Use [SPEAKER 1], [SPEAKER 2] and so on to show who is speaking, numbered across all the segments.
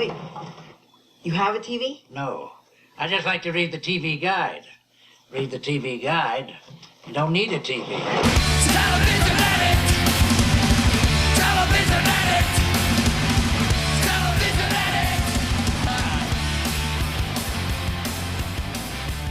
[SPEAKER 1] Wait, you have a TV?
[SPEAKER 2] No. I just like to read the TV guide. Read the TV guide. You don't need a TV. Television addict! Television addict! Television addict!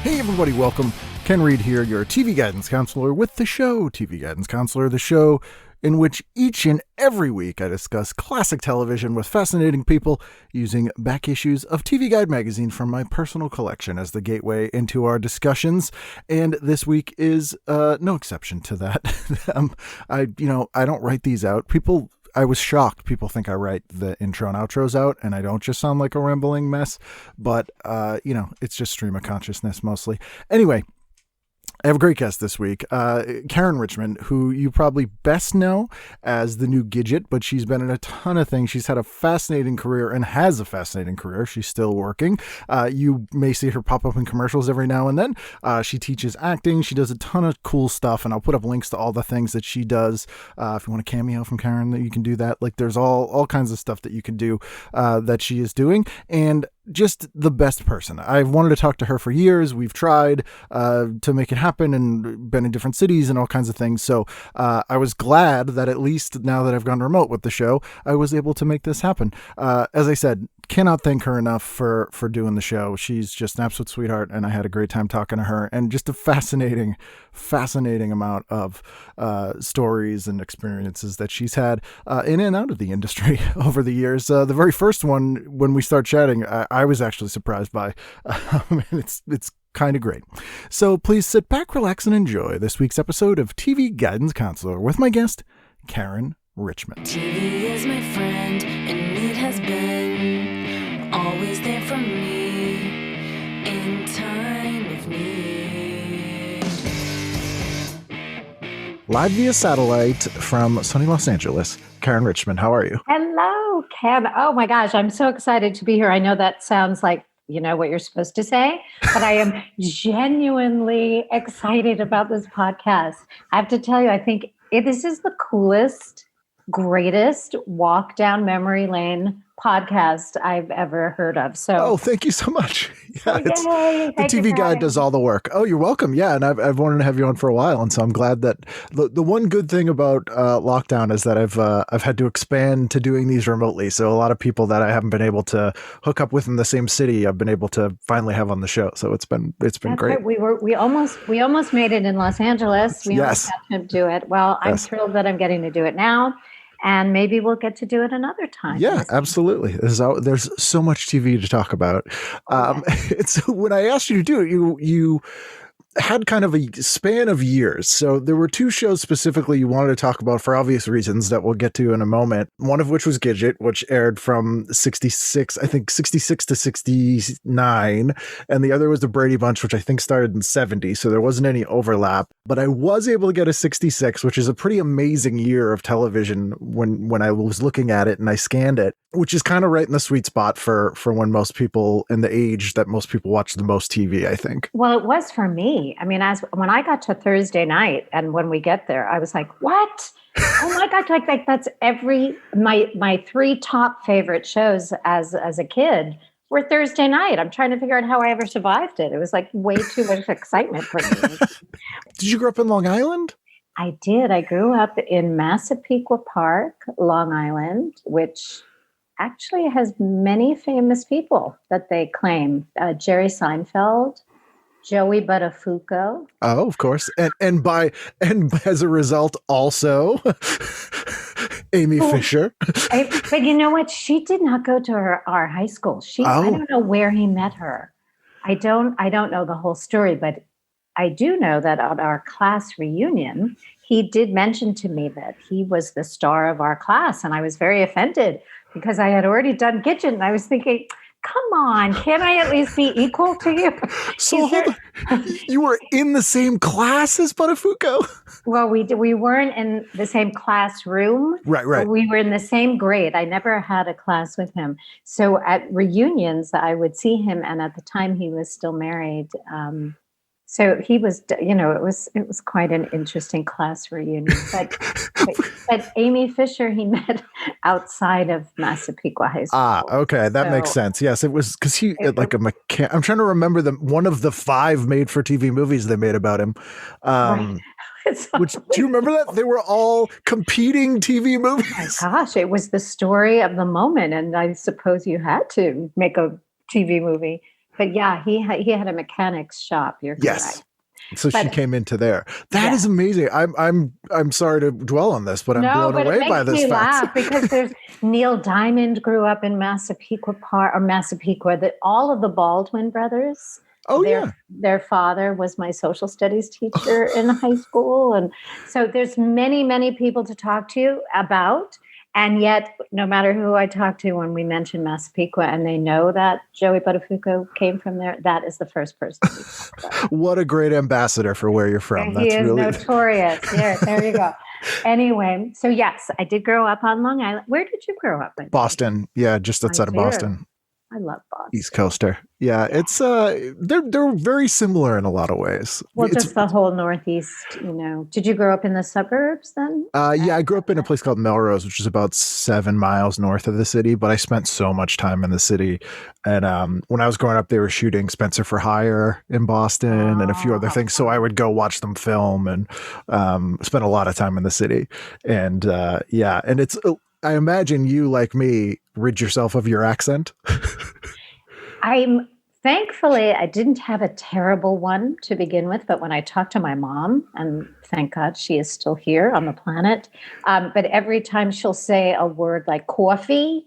[SPEAKER 3] Hey everybody, welcome. Ken Reed here, your TV guidance counselor with the show TV Guidance Counselor, the show in which each and every week I discuss classic television with fascinating people using back issues of TV Guide magazine from my personal collection as the gateway into our discussions. And this week is no exception to that. I don't write these out. I was shocked. People think I write the intro and outros out, and I don't just sound like a rambling mess. But, it's just stream of consciousness mostly. Anyway, I have a great guest this week, Caryn Richman, who you probably best know as the new Gidget, but she's been in a ton of things. She's had a fascinating career and has a fascinating career. She's still working. You may see her pop up in commercials every now and then. She teaches acting. She does a ton of cool stuff, and I'll put up links to all the things that she does. If you want a cameo from Caryn, you can do that. Like, there's all kinds of stuff that you can do that she is doing. And just the best person. I've wanted to talk to her for years. We've tried to make it happen and been in different cities and all kinds of things. So I was glad that at least now that I've gone remote with the show, I was able to make this happen. As I said, cannot thank her enough for doing the show. She's just an absolute sweetheart, and I had a great time talking to her, and just a fascinating amount of stories and experiences that she's had in and out of the industry over the years. The very first one, when we start chatting, I was actually surprised by. It's kind of great. So please sit back, relax, and enjoy this week's episode of TV Guidance Counselor with my guest, Caryn Richman.
[SPEAKER 4] TV is my friend, and it has been always there for me in time of need.
[SPEAKER 3] Live via satellite from sunny Los Angeles, Caryn Richman, how are you?
[SPEAKER 5] Hello, Ken. Oh my gosh, I'm so excited to be here. I know that sounds like what you're supposed to say, but I am genuinely excited about this podcast. I have to tell you, I think this is the coolest, greatest walk down memory lane podcast I've ever heard of. So,
[SPEAKER 3] thank you so much. Yeah,
[SPEAKER 5] the
[SPEAKER 3] TV Guide does all the work. Oh, you're welcome. Yeah, and I've wanted to have you on for a while, and so I'm glad that the one good thing about lockdown is that I've had to expand to doing these remotely. So a lot of people that I haven't been able to hook up with in the same city, I've been able to finally have on the show. So it's been
[SPEAKER 5] That's
[SPEAKER 3] great.
[SPEAKER 5] Right. We almost made it in Los Angeles. We almost got to do it. Well, I'm thrilled that I'm getting to do it now. And maybe we'll get to do it another time.
[SPEAKER 3] Yeah, absolutely. There's so much TV to talk about. So when I asked you to do it, you had kind of a span of years. So there were two shows specifically you wanted to talk about for obvious reasons that we'll get to in a moment. One of which was Gidget, which aired from 66 to 69. And the other was the Brady Bunch, which I think started in 70. So there wasn't any overlap. But I was able to get a 66, which is a pretty amazing year of television when I was looking at it and I scanned it, which is kind of right in the sweet spot for when most people in the age that most people watch the most TV, I think.
[SPEAKER 5] Well, it was for me. I mean, when I got to Thursday night, and when we get there, I was like, "What? Oh my God!" Like that's my three top favorite shows as a kid were Thursday night. I'm trying to figure out how I ever survived it. It was like way too much excitement for me.
[SPEAKER 3] Did you grow up in Long Island?
[SPEAKER 5] I did. I grew up in Massapequa Park, Long Island, which actually has many famous people that they claim. Jerry Seinfeld. Joey Buttafuoco.
[SPEAKER 3] Oh, of course. And as a result, also Amy Fisher.
[SPEAKER 5] But you know what? She did not go to our high school. I don't know where he met her. I don't know the whole story, but I do know that at our class reunion, he did mention to me that he was the star of our class. And I was very offended because I had already done Gidget, and I was thinking, come on, can't I at least be equal to you?
[SPEAKER 3] So you were in the same class as Buttafuoco?
[SPEAKER 5] Well, we weren't in the same classroom.
[SPEAKER 3] Right.
[SPEAKER 5] We were in the same grade. I never had a class with him. So at reunions, I would see him. And at the time he was still married. So he was, it was quite an interesting class reunion. But Amy Fisher, he met outside of Massapequa High School.
[SPEAKER 3] Okay, that makes sense. Yes, it was because he like a mechanic. I'm trying to remember one of the 5 made-for-TV movies they made about him.
[SPEAKER 5] Right.
[SPEAKER 3] Which, do you remember that? They were all competing TV movies.
[SPEAKER 5] Oh my gosh, it was the story of the moment, and I suppose you had to make a TV movie. But yeah, he had a mechanics shop. You're correct.
[SPEAKER 3] So she came into there. That is amazing. I'm sorry to dwell on this, but I'm blown away by this fact.
[SPEAKER 5] Because there's Neil Diamond grew up in Massapequa that all of the Baldwin brothers. Their father was my social studies teacher in high school. And so there's many, many people to talk to about. And yet, no matter who I talk to when we mention Massapequa and they know that Joey Buttafuoco came from there, that is the first person.
[SPEAKER 3] What a great ambassador for where you're from.
[SPEAKER 5] He is notorious. There you go. Anyway, so yes, I did grow up on Long Island. Where did you grow up?
[SPEAKER 3] Boston. Yeah, just outside of Boston.
[SPEAKER 5] I love Boston.
[SPEAKER 3] East Coaster. Yeah, it's they're very similar in a lot of ways.
[SPEAKER 5] Well, just the whole Northeast, Did you grow up in the suburbs then?
[SPEAKER 3] Yeah, I grew up in a place called Melrose, which is about 7 miles north of the city, but I spent so much time in the city. And when I was growing up, they were shooting Spencer for Hire in Boston and a few other things. So I would go watch them film and spend a lot of time in the city. And and it's I imagine you, like me, rid yourself of your accent.
[SPEAKER 5] Thankfully, I didn't have a terrible one to begin with, but when I talk to my mom, and thank God she is still here on the planet, but every time she'll say a word like coffee,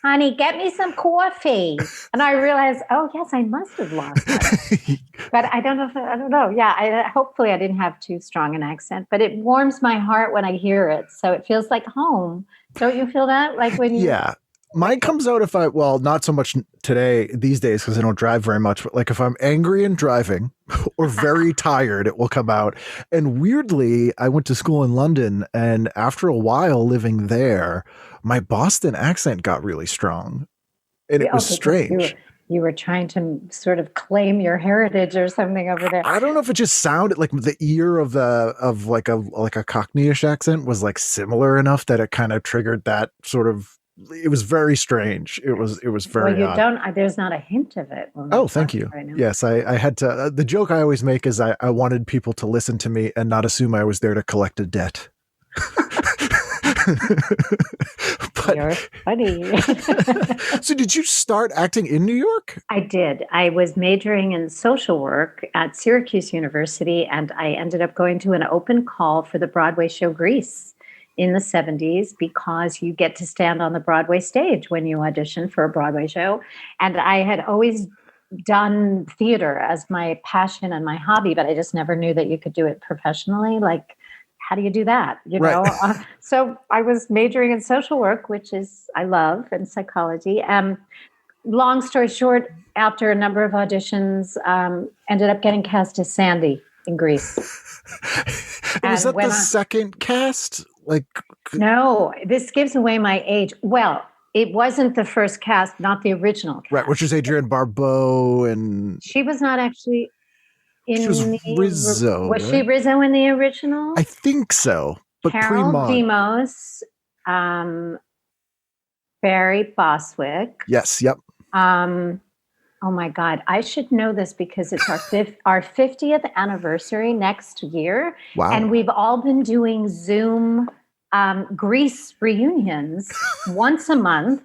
[SPEAKER 5] honey, get me some coffee. And I realize, oh, yes, I must have lost it. But I don't know. Yeah, hopefully I didn't have too strong an accent, but it warms my heart when I hear it. So it feels like home. Don't you feel that? Like when you...
[SPEAKER 3] Yeah. Mine comes out not so much these days because I don't drive very much, but like if I'm angry and driving or very tired, it will come out. And weirdly, I went to school in London, and after a while living there, my Boston accent got really strong. And it was strange.
[SPEAKER 5] You were trying to sort of claim your heritage or something over there.
[SPEAKER 3] I don't know if it just sounded like the ear of like a Cockneyish accent was like similar enough that it kind of triggered that sort of. It was very strange. It was very odd.
[SPEAKER 5] There's not a hint of it.
[SPEAKER 3] Oh, thank you. Right now. Yes, I had to. The joke I always make is I wanted people to listen to me and not assume I was there to collect a debt. But,
[SPEAKER 5] you're funny.
[SPEAKER 3] So did you start acting in New York?
[SPEAKER 5] I did. I was majoring in social work at Syracuse University, and I ended up going to an open call for the Broadway show Grease in the 70s, because you get to stand on the Broadway stage when you audition for a Broadway show. And I had always done theater as my passion and my hobby, but I just never knew that you could do it professionally. Like, how do you do that? So I was majoring in social work, which is, I love, and psychology. Long story short, after a number of auditions, ended up getting cast as Sandy in Grease.
[SPEAKER 3] Was that the second cast?
[SPEAKER 5] No, this gives away my age. Well, it wasn't the first cast, not the original cast.
[SPEAKER 3] Right, which is Adrienne Barbeau, and
[SPEAKER 5] she was not actually in.
[SPEAKER 3] She was Rizzo.
[SPEAKER 5] Was she Rizzo in the original?
[SPEAKER 3] I think so. But
[SPEAKER 5] Carol Demos, Barry Boswick.
[SPEAKER 3] Yes. Yep.
[SPEAKER 5] Oh my God, I should know this because it's our 50th anniversary next year.
[SPEAKER 3] Wow.
[SPEAKER 5] And we've all been doing Zoom Grease reunions once a month,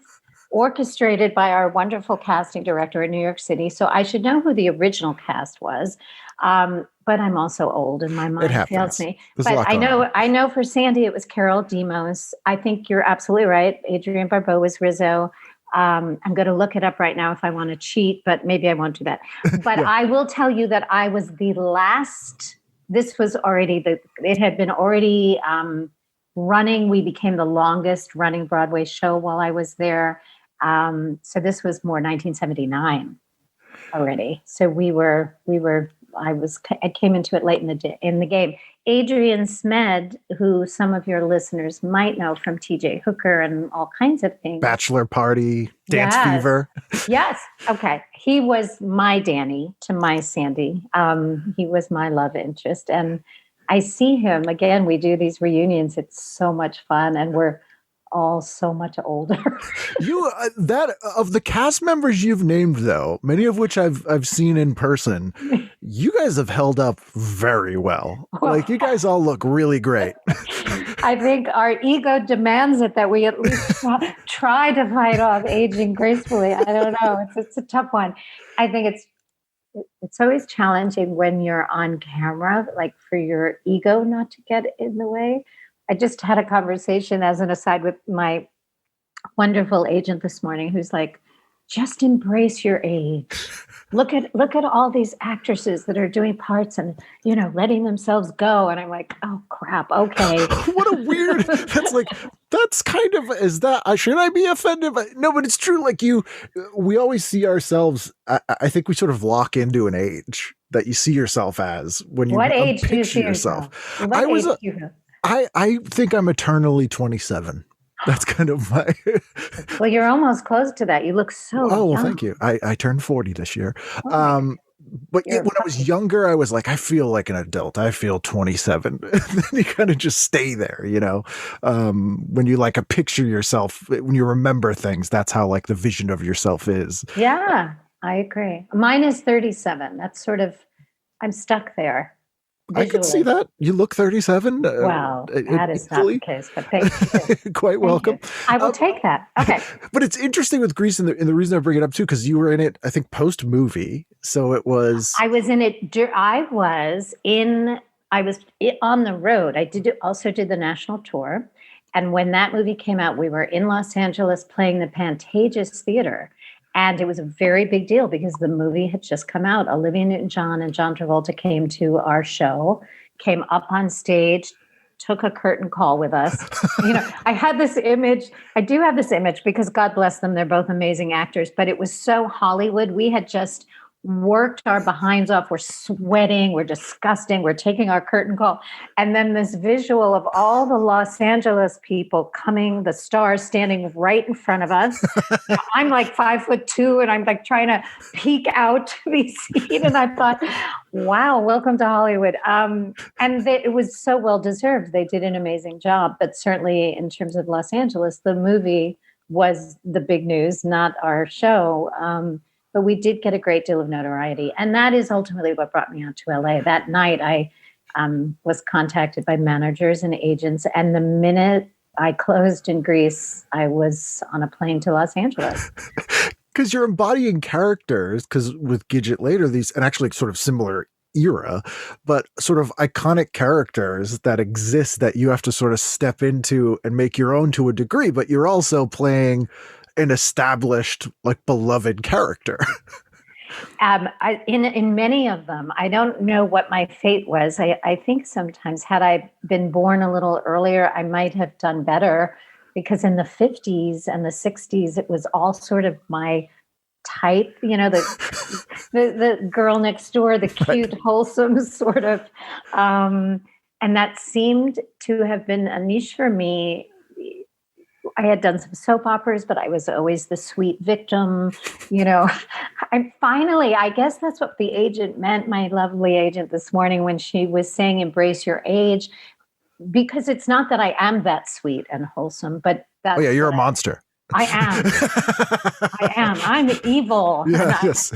[SPEAKER 5] orchestrated by our wonderful casting director in New York City. So I should know who the original cast was. But I'm also old and my mind fails me. But I know for Sandy, it was Carol Demos. I think you're absolutely right. Adrienne Barbeau was Rizzo. I'm going to look it up right now if I want to cheat, but maybe I won't do that. But I will tell you that I was the last. This was already it had been already running. We became the longest running Broadway show while I was there. So this was more 1979 already. So I came into it late in the game. Adrian Smed, who some of your listeners might know from TJ Hooker and all kinds of things.
[SPEAKER 3] Bachelor Party, Dance
[SPEAKER 5] Yes.
[SPEAKER 3] Fever.
[SPEAKER 5] Yes. Okay. He was my Danny to my Sandy. He was my love interest. And I see him again. We do these reunions. It's so much fun. And we're all so much older.
[SPEAKER 3] You that of the cast members you've named, though, many of which I've seen in person, you guys have held up very well. Like, you guys all look really great.
[SPEAKER 5] I think our ego demands it that we at least try to fight off aging gracefully. I don't know. It's a tough one. I think it's always challenging when you're on camera, like for your ego not to get in the way. I just had a conversation as an aside with my wonderful agent this morning, who's like, just embrace your age. Look at all these actresses that are doing parts and, letting themselves go. And I'm like, oh crap. Okay.
[SPEAKER 3] What a weird, that's kind of, is that, should I be offended? No, but it's true. Like we always see ourselves. I think we sort of lock into an age that you see yourself as when you
[SPEAKER 5] what age
[SPEAKER 3] picture
[SPEAKER 5] do you see
[SPEAKER 3] yourself.
[SPEAKER 5] I
[SPEAKER 3] think I'm eternally 27. That's kind of my.
[SPEAKER 5] Well, you're almost close to that. You look so.
[SPEAKER 3] Oh, well,
[SPEAKER 5] young.
[SPEAKER 3] thank you. I turned 40 this year.
[SPEAKER 5] Oh,
[SPEAKER 3] but when I was younger, I was like, I feel like an adult. I feel 27. And then you kind of just stay there, when you like a picture yourself, when you remember things, that's how like the vision of yourself is.
[SPEAKER 5] Yeah, I agree. Mine is 37. That's sort of, I'm stuck there. Visually.
[SPEAKER 3] I could see that. You look 37.
[SPEAKER 5] Wow, that is not the case, but thank you.
[SPEAKER 3] Quite welcome.
[SPEAKER 5] I will take that. Okay.
[SPEAKER 3] But it's interesting with Grease, and the reason I bring it up too, because you were in it, I think, post-movie. So it was...
[SPEAKER 5] I was in it. I was on the road. I also did the national tour. And when that movie came out, we were in Los Angeles playing the Pantages Theater. And it was a very big deal because the movie had just come out. Olivia Newton-John and John Travolta came to our show, came up on stage, took a curtain call with us. I had this image. I do have this image because God bless them. They're both amazing actors, but it was so Hollywood. We had just worked our behinds off. We're sweating. We're disgusting. We're taking our curtain call. And then this visual of all the Los Angeles people coming, the stars standing right in front of us. I'm like 5'2", and I'm like trying to peek out to be seen. And I thought, wow, welcome to Hollywood. It was so well deserved. They did an amazing job. But certainly in terms of Los Angeles, the movie was the big news, not our show. But we did get a great deal of notoriety. And that is ultimately what brought me out to LA. That night, I was contacted by managers and agents. And the minute I closed in Greece, I was on a plane to Los Angeles.
[SPEAKER 3] Because you're embodying characters, because with Gidget later, these, and actually sort of similar era, but sort of iconic characters that exist that you have to sort of step into and make your own to a degree, but you're also playing an established, like, beloved character.
[SPEAKER 5] In many of them, I don't know what my fate was. I think sometimes had I been born a little earlier, I might have done better, because in the 50s and the 60s, it was all sort of my type, the girl next door, the cute, wholesome sort of, and that seemed to have been a niche for me. I had done some soap operas, but I was always the sweet victim, I guess that's what the agent meant, my lovely agent this morning, when she was saying, embrace your age, because it's not that I am that sweet and wholesome, but that's...
[SPEAKER 3] Oh yeah, you're a monster.
[SPEAKER 5] I am. I'm evil.
[SPEAKER 3] Yeah, yes.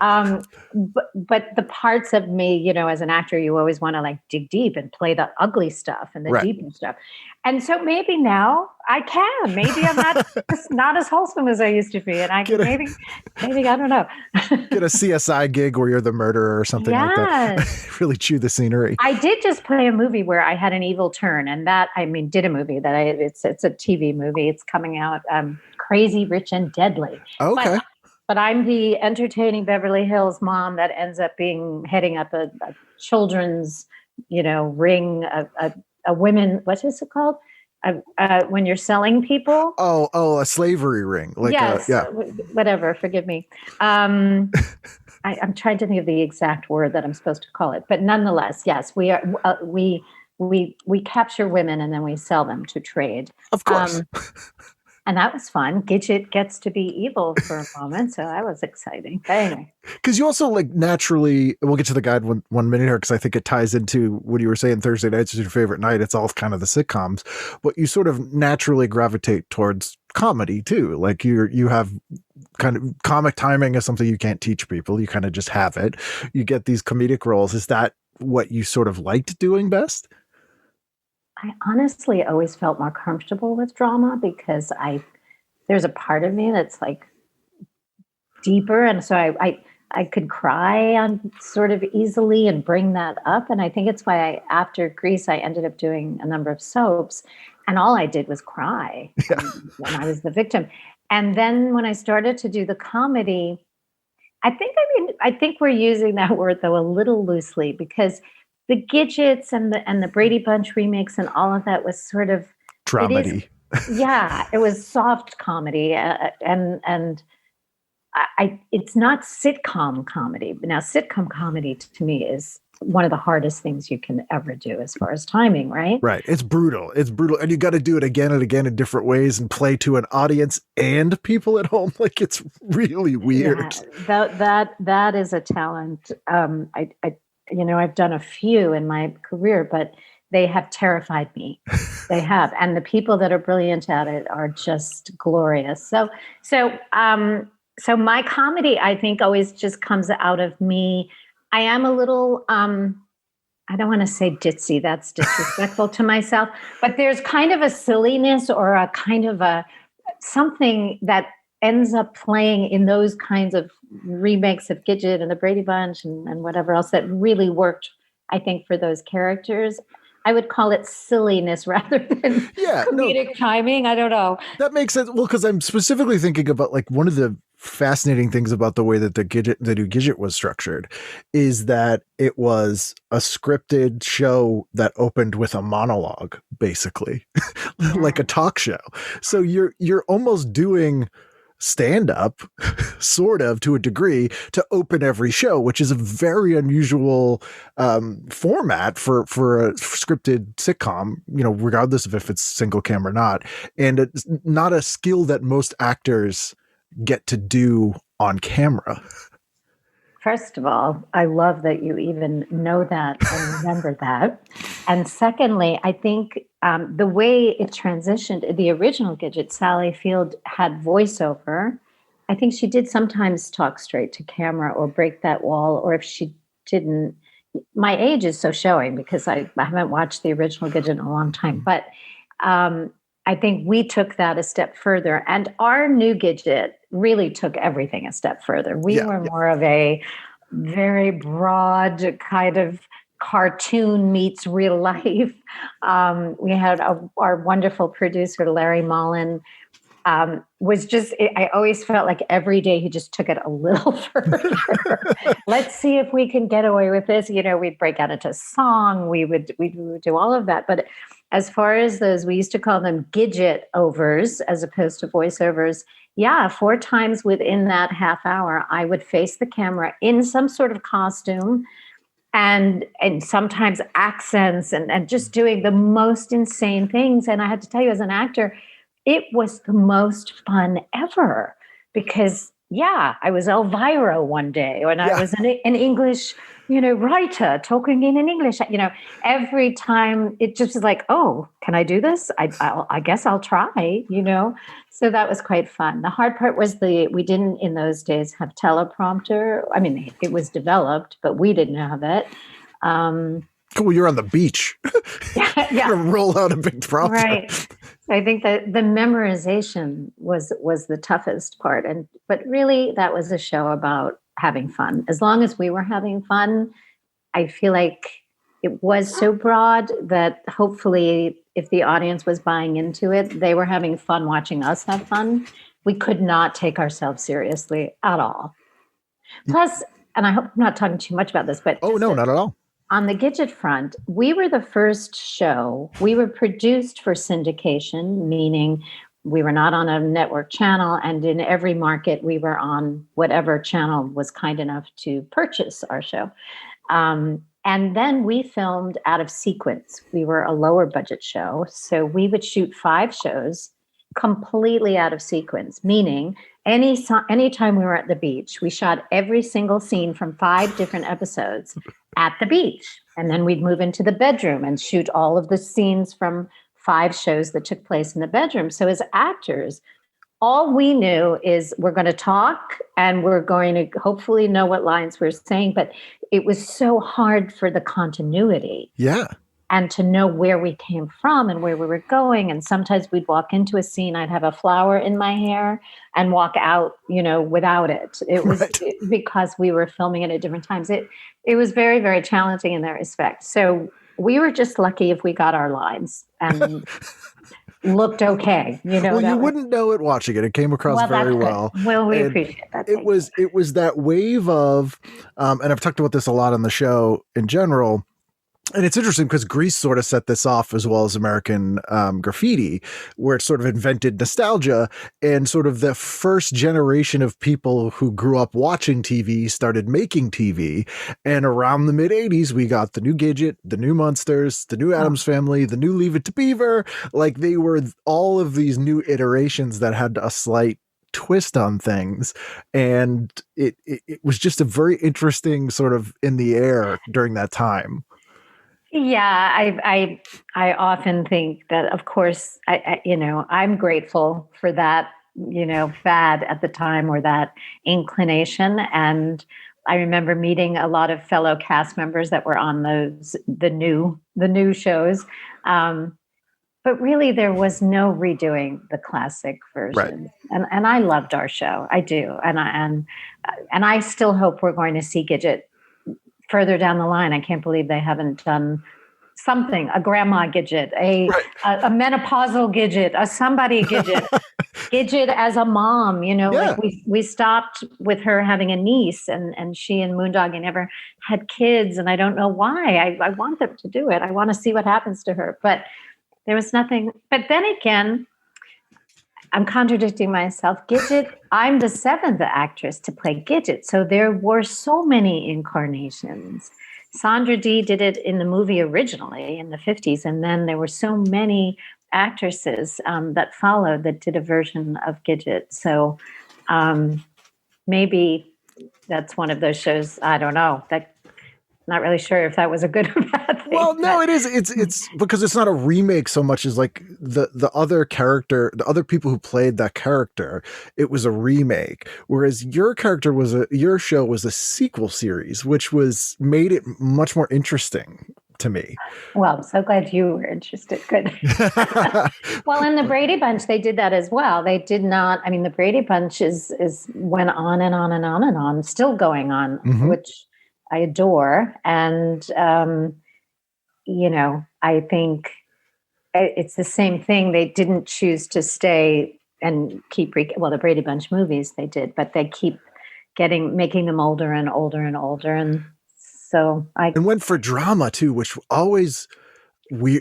[SPEAKER 5] But the parts of me, as an actor, you always want to like dig deep and play the ugly stuff and the deep stuff. And so maybe now I can. Maybe I'm not as wholesome as I used to be, and I can maybe I don't know.
[SPEAKER 3] Get a CSI gig where you're the murderer or something like that. Really chew the scenery.
[SPEAKER 5] I did just play a movie where I had an evil turn, and did a movie that it's a TV movie. It's coming out. Crazy, Rich, and Deadly.
[SPEAKER 3] Okay.
[SPEAKER 5] But I'm the entertaining Beverly Hills mom that ends up heading up a children's, ring, a women, what is it called? when you're selling people.
[SPEAKER 3] A slavery ring. Like
[SPEAKER 5] yes, whatever. Forgive me. I'm trying to think of the exact word that I'm supposed to call it, but nonetheless, yes, we are. We capture women and then we sell them to trade.
[SPEAKER 3] Of course.
[SPEAKER 5] And that was fun. Gidget gets to be evil for a moment, so that was exciting. But anyway.
[SPEAKER 3] Because you also like naturally, we'll get to the guide one minute here because I think it ties into what you were saying. Thursday nights is your favorite night. It's all kind of the sitcoms, but you sort of naturally gravitate towards comedy too. Like you have kind of comic timing is something you can't teach people. You kind of just have it. You get these comedic roles. Is that what you sort of liked doing best?
[SPEAKER 5] I honestly always felt more comfortable with drama because there's a part of me that's like deeper. And so I could cry on sort of easily and bring that up. And I think it's why after Grease, I ended up doing a number of soaps and all I did was cry when I was the victim. And then when I started to do the comedy, I think we're using that word though a little loosely because the Gidgets and the Brady Bunch remakes and all of that was sort of
[SPEAKER 3] dramedy.
[SPEAKER 5] It was soft comedy, and it's not sitcom comedy. Now, sitcom comedy to me is one of the hardest things you can ever do as far as timing, right?
[SPEAKER 3] Right. It's brutal, and you got to do it again and again in different ways and play to an audience and people at home. Like it's really weird.
[SPEAKER 5] Yeah, that is a talent. I've done a few in my career, but they have terrified me. They have. And the people that are brilliant at it are just glorious. So my comedy, I think, always just comes out of me. I am a little, I don't want to say ditzy. That's disrespectful to myself, but there's kind of a silliness or a kind of something that ends up playing in those kinds of remakes of Gidget and the Brady Bunch and whatever else that really worked, I think, for those characters. I would call it silliness rather than comedic timing. I don't know.
[SPEAKER 3] That makes sense. Well, because I'm specifically thinking about like one of the fascinating things about the way that the new Gidget was structured is that it was a scripted show that opened with a monologue, basically, like a talk show. So you're almost doing stand-up sort of to a degree to open every show, which is a very unusual format for a scripted sitcom, regardless of if it's single camera or not. And it's not a skill that most actors get to do on camera.
[SPEAKER 5] First of all, I love that you even know that and remember that. And secondly, I think the way it transitioned, the original Gidget, Sally Field, had voiceover. I think she did sometimes talk straight to camera or break that wall, or if she didn't, my age is so showing because I haven't watched the original Gidget in a long time. But I think we took that a step further. And our new Gidget really took everything a step further. We were more of a very broad kind of cartoon meets real life. We had our wonderful producer, Larry Mullen, was just, I always felt like every day he just took it a little further. Let's see if we can get away with this. We'd break out into song. We would do all of that. But as far as those, we used to call them Gidget overs as opposed to voiceovers. 4 times within that half hour, I would face the camera in some sort of costume and sometimes accents and just doing the most insane things. And I had to tell you, as an actor, it was the most fun ever because, I was Elvira one day and I was an English, writer talking in English, every time it just was like, oh, can I do this? I guess I'll try, So that was quite fun. The hard part was we didn't in those days have teleprompter. I mean, it was developed, but we didn't have it.
[SPEAKER 3] Cool, you're on the beach. You're gonna roll out a big prompter.
[SPEAKER 5] Right. I think that the memorization was the toughest part. But really that was a show about having fun. As long as we were having fun, I feel like it was so broad that hopefully if the audience was buying into it, they were having fun watching us have fun. We could not take ourselves seriously at all. Plus, and I hope I'm not talking too much about this, but
[SPEAKER 3] no, not at all.
[SPEAKER 5] on the Gidget front, we were the first show. We were produced for syndication, meaning we were not on a network channel, and in every market we were on whatever channel was kind enough to purchase our show. And then we filmed out of sequence. We were a lower budget show, so we would shoot 5 shows completely out of sequence, meaning anytime we were at the beach, we shot every single scene from 5 different episodes at the beach. And then we'd move into the bedroom and shoot all of the scenes from 5 shows that took place in the bedroom. So as actors, all we knew is we're going to talk and we're going to hopefully know what lines we're saying. But it was so hard for the continuity.
[SPEAKER 3] Yeah.
[SPEAKER 5] And to know where we came from and where we were going. And sometimes we'd walk into a scene, I'd have a flower in my hair and walk out, without it. It was because we were filming it at different times. It was very, very challenging in that respect. So we were just lucky if we got our lines and looked okay.
[SPEAKER 3] Well, you wouldn't know it watching it. It came across very well.
[SPEAKER 5] Well, we appreciate that.
[SPEAKER 3] It was that wave of, and I've talked about this a lot on the show in general. And it's interesting because Grease sort of set this off, as well as American Graffiti, where it sort of invented nostalgia, and sort of the first generation of people who grew up watching TV started making TV. And around the mid 80s, we got the new Gidget, the new Munsters, the new Addams Family, the new Leave It to Beaver. Like, they were all of these new iterations that had a slight twist on things, and it was just a very interesting sort of in the air during that time.
[SPEAKER 5] Yeah, I often think that, of course, I'm grateful for that, fad at the time, or that inclination. And I remember meeting a lot of fellow cast members that were on the new shows. But really, there was no redoing the classic version. Right. And I loved our show. I do. And I still hope we're going to see Gidget further down the line. I can't believe they haven't done something, a grandma Gidget, a menopausal Gidget, a somebody Gidget, Gidget as a mom, like we stopped with her having a niece, and she and Moondoggie never had kids. And I don't know why. I want them to do it. I want to see what happens to her, but there was nothing. But then again, I'm contradicting myself. Gidget, I'm the 7th actress to play Gidget. So there were so many incarnations. Sandra Dee did it in the movie originally in the 50s. And then there were so many actresses that followed that did a version of Gidget. So maybe that's one of those shows. I don't know. Not really sure if that was a good or bad thing.
[SPEAKER 3] Well, no, it is. It's because it's not a remake so much as like the other character, the other people who played that character. It was a remake, whereas your show was a sequel series, which made it much more interesting to me.
[SPEAKER 5] Well, I'm so glad you were interested. Good. Well, in the Brady Bunch, they did that as well. They did not. I mean, the Brady Bunch went on and on and on and on, still going on, which I adore. And, I think it's the same thing. They didn't choose to stay and keep, the Brady Bunch movies they did, but they keep making them older and older and older. And so and
[SPEAKER 3] went for drama too, which always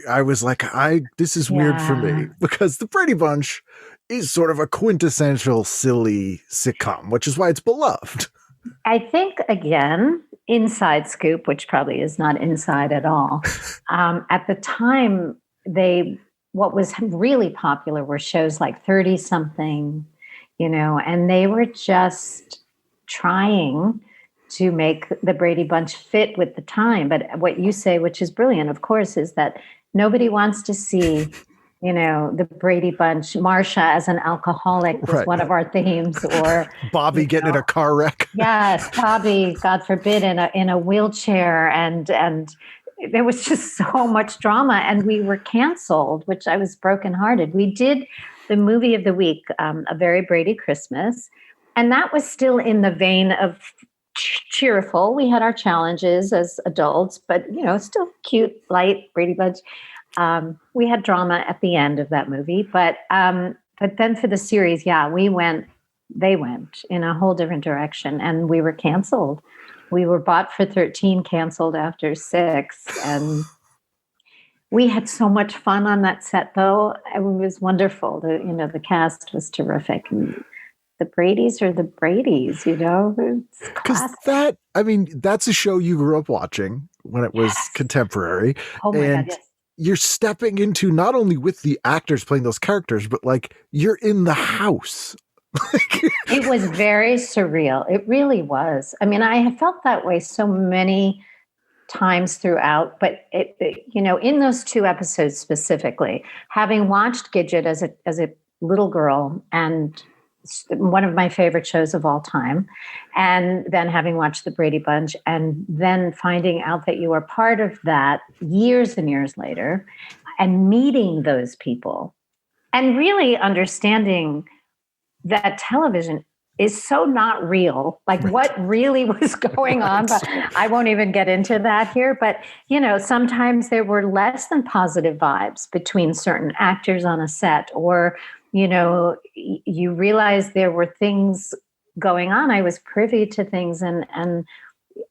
[SPEAKER 3] I was like, this is weird for me, because the Brady Bunch is sort of a quintessential silly sitcom, which is why it's beloved.
[SPEAKER 5] I think, again, inside scoop, which probably is not inside at all. At the time, what was really popular were shows like 30 something, and they were just trying to make the Brady Bunch fit with the time. But what you say, which is brilliant, of course, is that nobody wants to see the Brady Bunch, Marcia as an alcoholic was one of our themes, or
[SPEAKER 3] Bobby getting in a car wreck.
[SPEAKER 5] Yes, Bobby, God forbid, in a wheelchair, and there was just so much drama, and we were canceled, which I was brokenhearted. We did the movie of the week, A Very Brady Christmas, and that was still in the vein of cheerful. We had our challenges as adults, but still cute, light Brady Bunch. We had drama at the end of that movie, but then for the series, they went in a whole different direction, and we were canceled. we were bought for 13, canceled after 6. And we had so much fun on that set, though. It was wonderful. The cast was terrific. And the Bradys are the Bradys,
[SPEAKER 3] Because that's a show you grew up watching when it was contemporary.
[SPEAKER 5] Oh my God, yes.
[SPEAKER 3] You're stepping into not only with the actors playing those characters, but like you're in the house.
[SPEAKER 5] It was very surreal. It really was. I mean, I have felt that way so many times throughout, but in those 2 episodes specifically, having watched Gidget as a little girl and one of my favorite shows of all time, and then having watched the Brady Bunch, and then finding out that you were part of that years and years later, and meeting those people, and really understanding that television is so not real, like what really was going on. But I won't even get into that here. But, sometimes there were less than positive vibes between certain actors on a set, or, you realize there were things going on. I was privy to things, and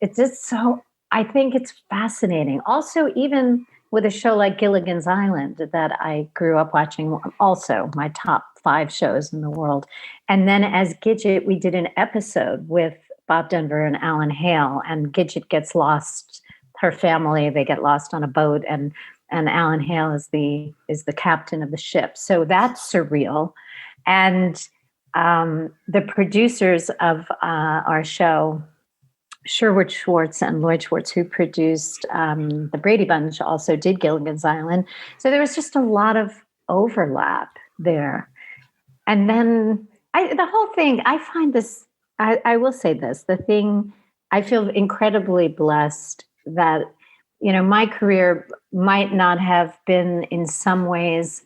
[SPEAKER 5] it's just so, I think it's fascinating. Also, even with a show like Gilligan's Island that I grew up watching, also my top 5 shows in the world. And then as Gidget, we did an episode with Bob Denver and Alan Hale, and Gidget gets lost, her family, they get lost on a boat, and Alan Hale is the captain of the ship. So that's surreal. And the producers of our show, Sherwood Schwartz and Lloyd Schwartz, who produced the Brady Bunch, also did Gilligan's Island. So there was just a lot of overlap there. And then the whole thing, I find this, I will say this, the thing, I feel incredibly blessed that, my career might not have been in some ways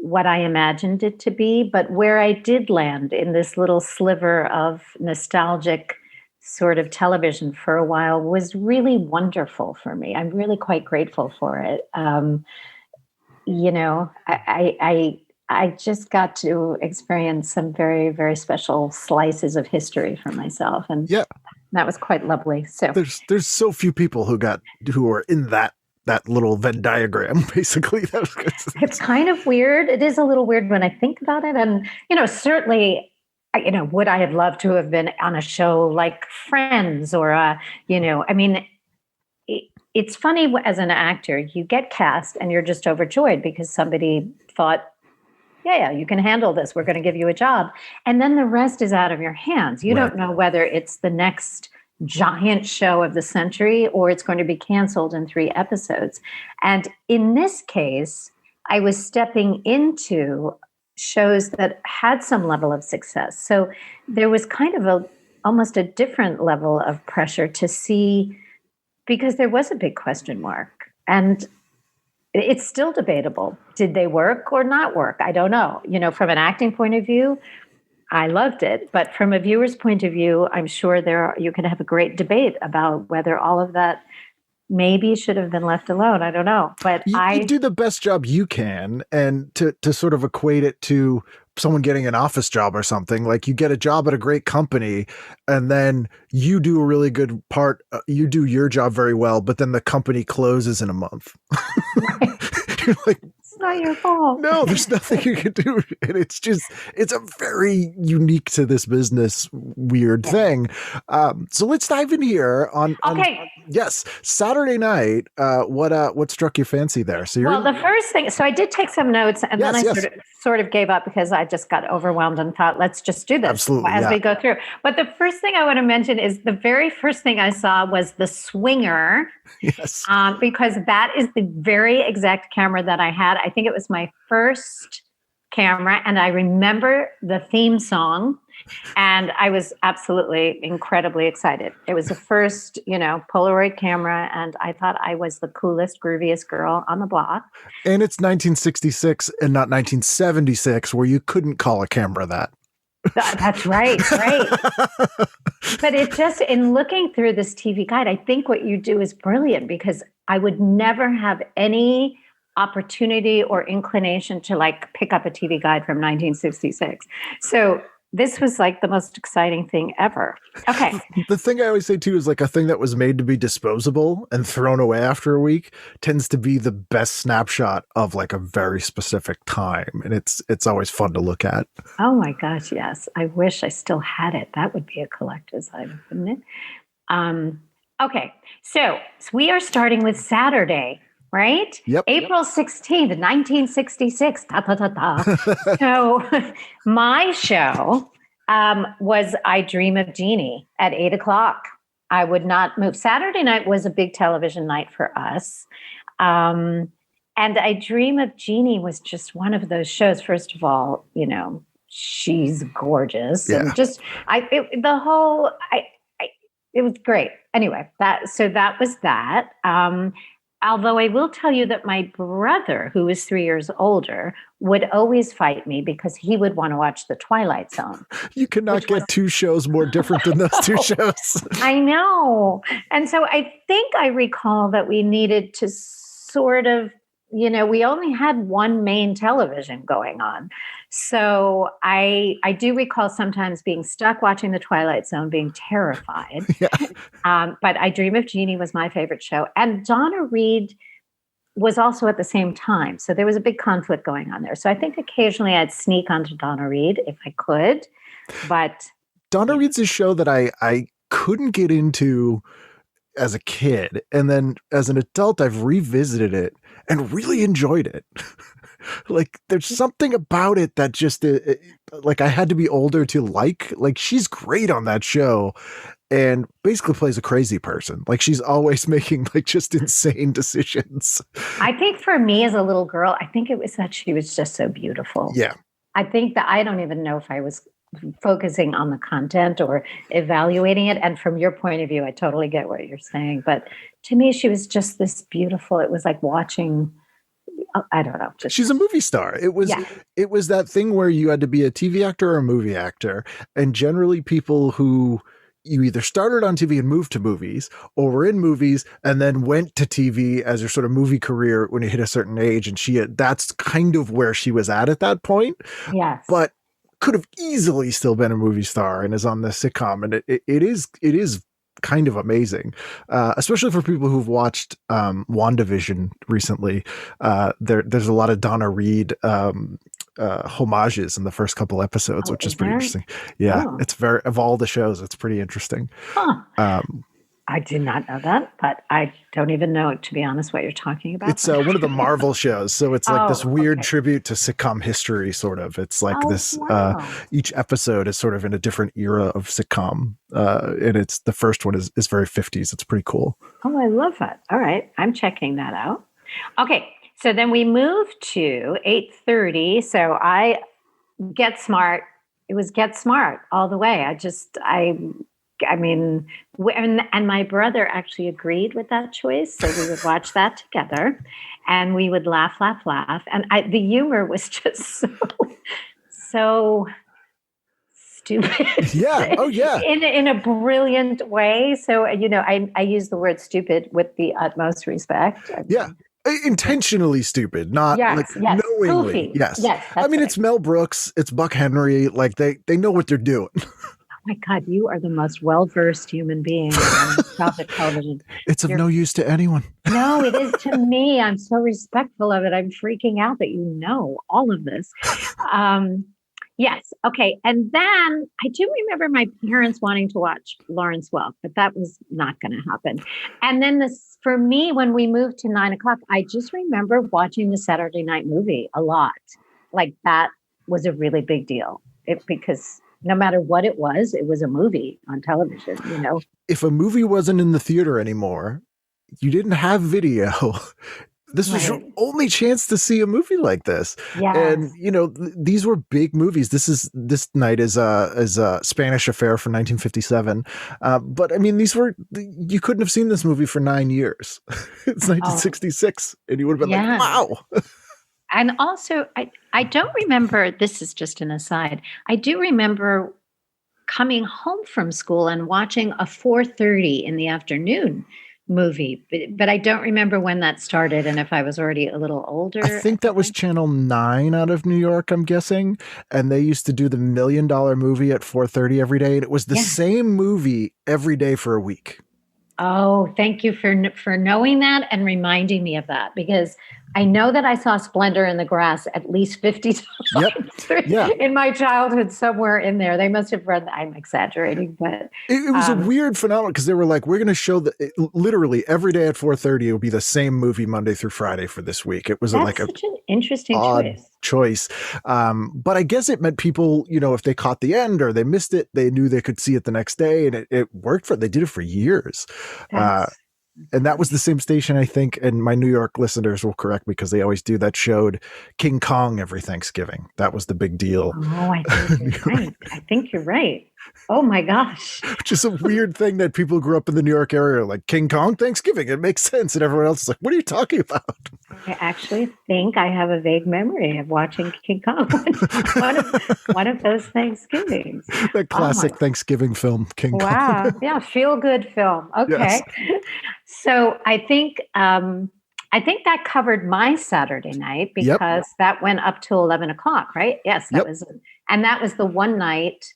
[SPEAKER 5] what I imagined it to be, but where I did land in this little sliver of nostalgic sort of television for a while was really wonderful for me. I'm really quite grateful for it. I just got to experience some very, very special slices of history for myself. And that was quite lovely. So
[SPEAKER 3] there's so few people who are in that little Venn diagram, basically.
[SPEAKER 5] It's kind of weird. It is a little weird when I think about it. And, certainly, would I have loved to have been on a show like Friends or, it's funny as an actor, you get cast and you're just overjoyed because somebody thought, yeah, you can handle this. We're going to give you a job. And then the rest is out of your hands. You don't know whether it's the next giant show of the century or it's going to be canceled in 3 episodes. And in this case, I was stepping into shows that had some level of success. So there was kind of almost a different level of pressure to see, because there was a big question mark. And it's still debatable. Did they work or not work? I don't know. From an acting point of view, I loved it. But from a viewer's point of view, I'm sure you can have a great debate about whether all of that maybe should have been left alone. I don't know. But
[SPEAKER 3] you do the best job you can. And to sort of equate it to someone getting an office job or something, like you get a job at a great company and then you do a really good part. You do your job very well, but then the company closes in a month. You're like,
[SPEAKER 5] it's not your fault.
[SPEAKER 3] No, there's nothing you can do. And it's a very unique to this business weird thing. So let's dive in here on yes, Saturday night. What struck your fancy there? So
[SPEAKER 5] the first thing, so I did take some notes and then I sort of gave up because I just got overwhelmed and thought, let's just do this as we go through. But the first thing I want to mention is the very first thing I saw was the Swinger.
[SPEAKER 3] Yes.
[SPEAKER 5] Because that is the very exact camera that I had. I think it was my first camera, and I remember the theme song, and I was absolutely incredibly excited. It was the first, Polaroid camera, and I thought I was the coolest, grooviest girl on the block.
[SPEAKER 3] And it's 1966 and not 1976, where you couldn't call a camera that.
[SPEAKER 5] That's right. But it just, in looking through this TV guide, I think what you do is brilliant, because I would never have any opportunity or inclination to pick up a TV guide from 1966. So this was like the most exciting thing ever. Okay.
[SPEAKER 3] The thing I always say too is like a thing that was made to be disposable and thrown away after a week tends to be the best snapshot of like a very specific time. And it's always fun to look at.
[SPEAKER 5] Oh my gosh, yes. I wish I still had it. That would be a collector's item, wouldn't it? Okay, so we are starting with Saturday, right?
[SPEAKER 3] Yep.
[SPEAKER 5] April 16th, 1966. Ta, ta, ta, ta. So my show was I Dream of Jeanie at 8 o'clock. I would not move. Saturday night was a big television night for us. And I Dream of Jeanie was just one of those shows. First of all, you know, she's gorgeous.
[SPEAKER 3] Yeah.
[SPEAKER 5] And just, it was great. Anyway, that was that. Although I will tell you that my brother, who is 3 years older, would always fight me because he would want to watch The Twilight Zone.
[SPEAKER 3] You cannot get two shows more different than those two shows.
[SPEAKER 5] I know. And so I think I recall that we needed to sort of, you know, we only had one main television going on. So I do recall sometimes being stuck watching The Twilight Zone, being terrified.
[SPEAKER 3] Yeah.
[SPEAKER 5] But I Dream of Jeanie was my favorite show. And Donna Reed was also at the same time. So there was a big conflict going on there. So I think occasionally I'd sneak onto Donna Reed if I could. But
[SPEAKER 3] Donna Reed's a show that I couldn't get into as a kid. And then as an adult, I've revisited it and really enjoyed it. Like there's something about it that just like I had to be older to like she's great on that show and basically plays a crazy person. Like she's always making like just insane decisions.
[SPEAKER 5] I think for me as a little girl, I think it was that she was just so beautiful.
[SPEAKER 3] Yeah.
[SPEAKER 5] I think that I don't even know if I was focusing on the content or evaluating it. And from your point of view, I totally get what you're saying. But to me, she was just this beautiful. It was like watching, I don't know.
[SPEAKER 3] She's a movie star. It was that thing where you had to be a TV actor or a movie actor. And generally people who you either started on TV and moved to movies or were in movies and then went to TV as your sort of movie career when you hit a certain age. And that's kind of where she was at that point.
[SPEAKER 5] Yes.
[SPEAKER 3] But could have easily still been a movie star and is on this sitcom. And it is kind of amazing, especially for people who've watched WandaVision recently. There's a lot of Donna Reed homages in the first couple episodes, which is pretty interesting. Yeah, it's very, of all the shows, it's pretty interesting.
[SPEAKER 5] Huh. I did not know that, but I don't even know, to be honest, what you're talking about.
[SPEAKER 3] It's one of the Marvel shows. So it's like this weird tribute to sitcom history, sort of. It's like each episode is sort of in a different era of sitcom. And it's the first one is very 50s. It's pretty cool.
[SPEAKER 5] Oh, I love that. All right. I'm checking that out. Okay. So then we moved to 8:30. So I Get Smart. It was Get Smart all the way. I mean, and my brother actually agreed with that choice. So we would watch that together and we would laugh. And the humor was just so stupid.
[SPEAKER 3] Yeah. Oh, yeah.
[SPEAKER 5] In a brilliant way. So, you know, I use the word stupid with the utmost respect.
[SPEAKER 3] Yeah. Intentionally stupid, not knowingly.
[SPEAKER 5] Goofy.
[SPEAKER 3] Yes. I mean, it's Mel Brooks. It's Buck Henry. Like they know what they're doing.
[SPEAKER 5] Oh my God, you are the most well-versed human being on childhood television.
[SPEAKER 3] It's of no use to anyone.
[SPEAKER 5] No, it is to me. I'm so respectful of it. I'm freaking out that you know all of this. Yes. Okay. And then I do remember my parents wanting to watch Lawrence Welk, but that was not going to happen. And then for me, when we moved to 9 o'clock, I just remember watching the Saturday night movie a lot. Like that was a really big deal because no matter what it was a movie on television, you know. If
[SPEAKER 3] a movie wasn't in the theater anymore, you didn't have video. This was your only chance to see a movie like this.
[SPEAKER 5] Yes.
[SPEAKER 3] And, you know, these were big movies. This night is a Spanish Affair from 1957. But I mean, you couldn't have seen this movie for 9 years. It's 1966. And you would have been like, wow.
[SPEAKER 5] And also, I don't remember, this is just an aside, I do remember coming home from school and watching a 4:30 in the afternoon movie, but I don't remember when that started and if I was already a little older.
[SPEAKER 3] I think that was Channel 9 out of New York, I'm guessing. And they used to do the $1 Million movie at 4:30 every day. And it was the same movie every day for a week.
[SPEAKER 5] Oh, thank you for knowing that and reminding me of that, because I know that I saw Splendor in the Grass at least 50 times in my childhood, somewhere in there. They must have read that. I'm exaggerating, but
[SPEAKER 3] it was a weird phenomenon because they were like, we're going to show literally every day at 4:30, it will be the same movie Monday through Friday for this week. It was like
[SPEAKER 5] such an interesting
[SPEAKER 3] choice. But I guess it meant people, if they caught the end or they missed it, they knew they could see it the next day, and it worked for. They did it for years. And that was the same station, I think, and my New York listeners will correct me because they always do, that showed King Kong every Thanksgiving. That was the big deal.
[SPEAKER 5] Oh, I think you're right. I think you're right. Oh my gosh.
[SPEAKER 3] Which is a weird thing that people grew up in the New York area like, King Kong Thanksgiving, it makes sense. And everyone else is like, what are you talking about?
[SPEAKER 5] I actually think I have a vague memory of watching King Kong one of those Thanksgivings.
[SPEAKER 3] That classic Thanksgiving film, King Kong.
[SPEAKER 5] Wow. Yeah, feel good film. Okay.
[SPEAKER 3] Yes.
[SPEAKER 5] So I think that covered my Saturday night because that went up till 11 o'clock, right? Yes, that was the one night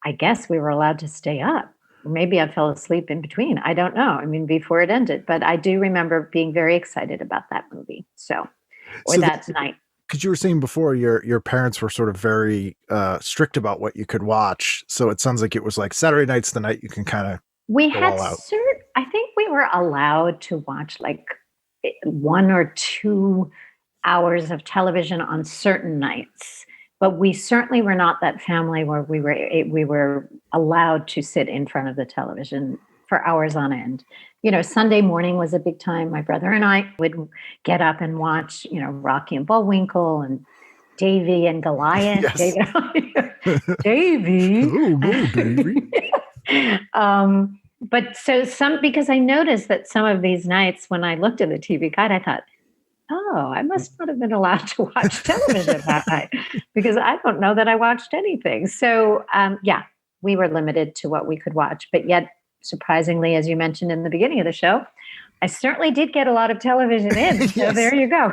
[SPEAKER 5] I guess we were allowed to stay up. Maybe I fell asleep in between. I don't know. I mean, before it ended, but I do remember being very excited about that movie. That night.
[SPEAKER 3] Because you were saying before, your parents were sort of very strict about what you could watch. So it sounds like it was like Saturday night's the night you can kind of
[SPEAKER 5] I think we were allowed to watch like 1 or 2 hours of television on certain nights. But we certainly were not that family where we were allowed to sit in front of the television for hours on end. Sunday morning was a big time. My brother and I would get up and watch, Rocky and Bullwinkle and Davy and Goliath.
[SPEAKER 3] Yes.
[SPEAKER 5] Davy.
[SPEAKER 3] Oh, Davy.
[SPEAKER 5] Because I noticed that some of these nights when I looked at the TV guide, I thought, oh, I must not have been allowed to watch television that night because I don't know that I watched anything. So, we were limited to what we could watch. But yet, surprisingly, as you mentioned in the beginning of the show, I certainly did get a lot of television in. So there you go.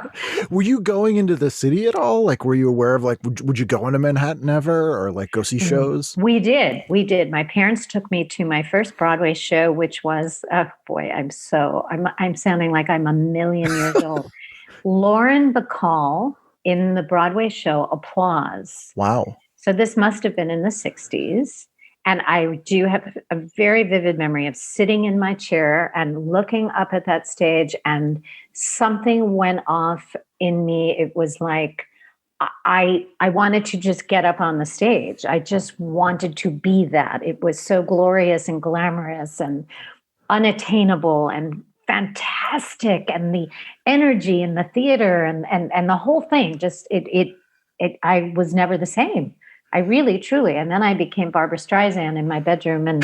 [SPEAKER 3] Were you going into the city at all? Like, were you aware of, like, would you go into Manhattan ever or, like, go see shows?
[SPEAKER 5] We did. My parents took me to my first Broadway show, which was, I'm sounding like I'm a million years old. Lauren Bacall in the Broadway show Applause.
[SPEAKER 3] Wow.
[SPEAKER 5] So this must have been in the 60s. And I do have a very vivid memory of sitting in my chair and looking up at that stage, and something went off in me. It was like I wanted to just get up on the stage. I just wanted to be that. It was so glorious and glamorous and unattainable and fantastic, and the energy in the theater and the whole thing, just I was never the same. I really, truly. And then I became Barbra Streisand in my bedroom and